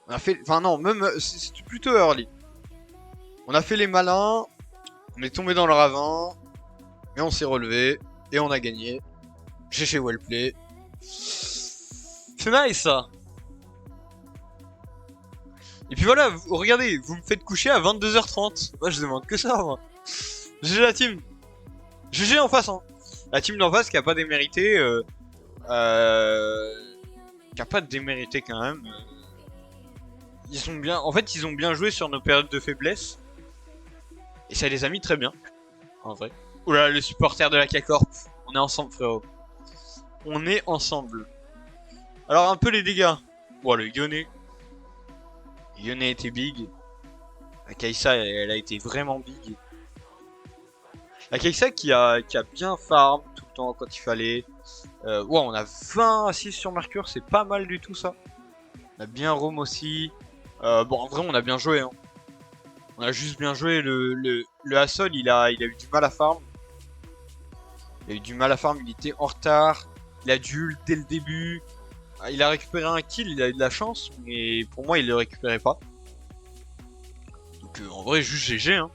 On a fait... Enfin non, même... C'était plutôt early. On a fait les malins. On est tombé dans le ravin. Mais on s'est relevé. Et on a gagné. GG Wellplay. C'est nice ça. Et puis voilà, regardez, vous me faites coucher à 22h30. Moi je demande que ça, moi. GG la team. GG en face, hein. La team d'en face qui a pas démérité. Qui a pas démérité quand même. Ils sont bien. En fait, ils ont bien joué sur nos périodes de faiblesse. Et ça les a mis très bien. En vrai. Oula, le supporter de la K-Corp. On est ensemble, frérot. On est ensemble. Alors, un peu les dégâts. Bon, le Yone. Yone était big. La Kai'Sa, elle a été vraiment big. La Kai'Sa qui a bien farm tout le temps quand il fallait. Ouais, on a 20 assises sur Mercure, c'est pas mal du tout ça. On a bien roam aussi. Bon, en vrai, on a bien joué. Hein. On a juste bien joué. Le Hassol, il a eu du mal à farm. Il a eu du mal à farm, il était en retard. Il a dû ult dès le début. Il a récupéré un kill, il a eu de la chance. Mais pour moi, il le récupérait pas. Donc en vrai, juste GG. Hein.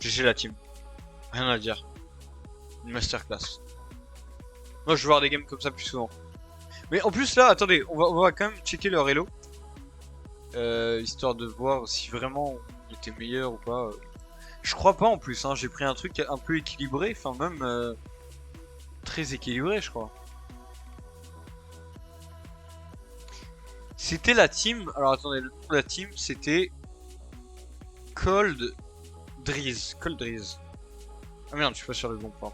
GG la team. Rien à dire. Une masterclass. Moi, je veux voir des games comme ça plus souvent. Mais en plus, là, attendez, on va quand même checker leur elo. Histoire de voir si vraiment on était meilleur ou pas. Je crois pas en plus, hein. J'ai pris un truc un peu équilibré. Enfin, même très équilibré, je crois. C'était la team. Alors attendez, le nom de la team, c'était Cold Driz. Cold Driz. Ah merde, je suis pas sur le bon point.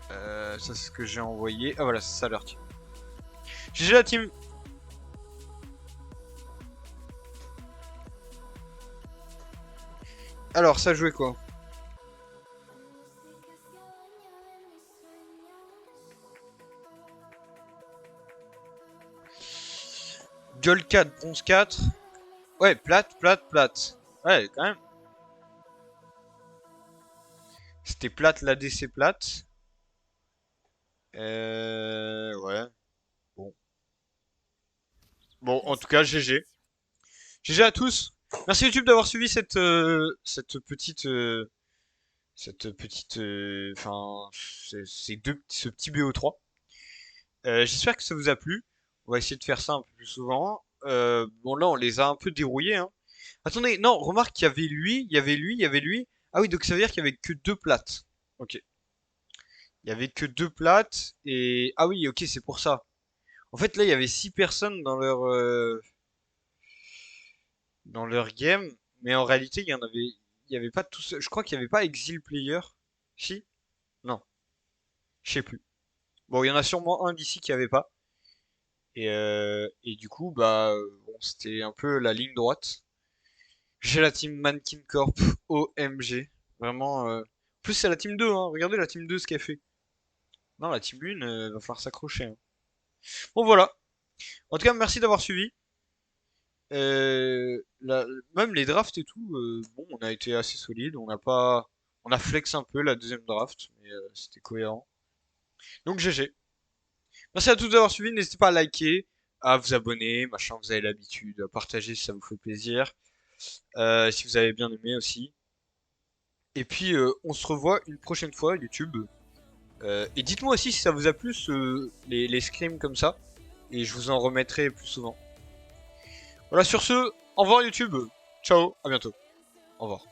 Ça c'est ce que j'ai envoyé. Ah voilà, c'est ça leur team. GG la team. Alors, ça jouait quoi? Gold 4, bronze 4. Ouais, plate, plate, plate. Ouais, quand même. C'était plate, l'ADC plate. Ouais. Bon. Bon, en tout cas, GG. GG à tous. Merci YouTube d'avoir suivi cette petite, enfin, ce petit BO3. J'espère que ça vous a plu. On va essayer de faire ça un peu plus souvent. Bon là, on les a un peu dérouillés. Hein. Attendez, non, remarque qu'il y avait lui, il y avait lui, il y avait lui. Ah oui, donc ça veut dire qu'il y avait que 2 plates. Ok. Il y avait que 2 plates et ah oui, ok, c'est pour ça. En fait, là, il y avait 6 personnes dans leur game, mais en réalité, il y avait pas tous. Je crois qu'il y avait pas Exil Player. Si? Non, je sais plus. Bon, il y en a sûrement un d'ici qui avait pas. Et du coup, bah, bon, c'était un peu la ligne droite. J'ai la team Mannequin Corp, OMG. Vraiment. Plus c'est la team 2, hein. Regardez la team 2 ce qu'elle fait. Non, la team 1, va falloir s'accrocher. Hein. Bon, voilà. En tout cas, merci d'avoir suivi. Même les drafts et tout, bon, on a été assez solide. On n'a pas. On a flex un peu la deuxième draft, mais c'était cohérent. Donc GG. Merci à tous d'avoir suivi. N'hésitez pas à liker, à vous abonner, machin, vous avez l'habitude, à partager si ça vous fait plaisir. Si vous avez bien aimé aussi. Et puis on se revoit une prochaine fois YouTube. Et dites-moi aussi si ça vous a plu les scrims comme ça. Et je vous en remettrai plus souvent. Voilà, sur ce, au revoir YouTube. Ciao, à bientôt. Au revoir.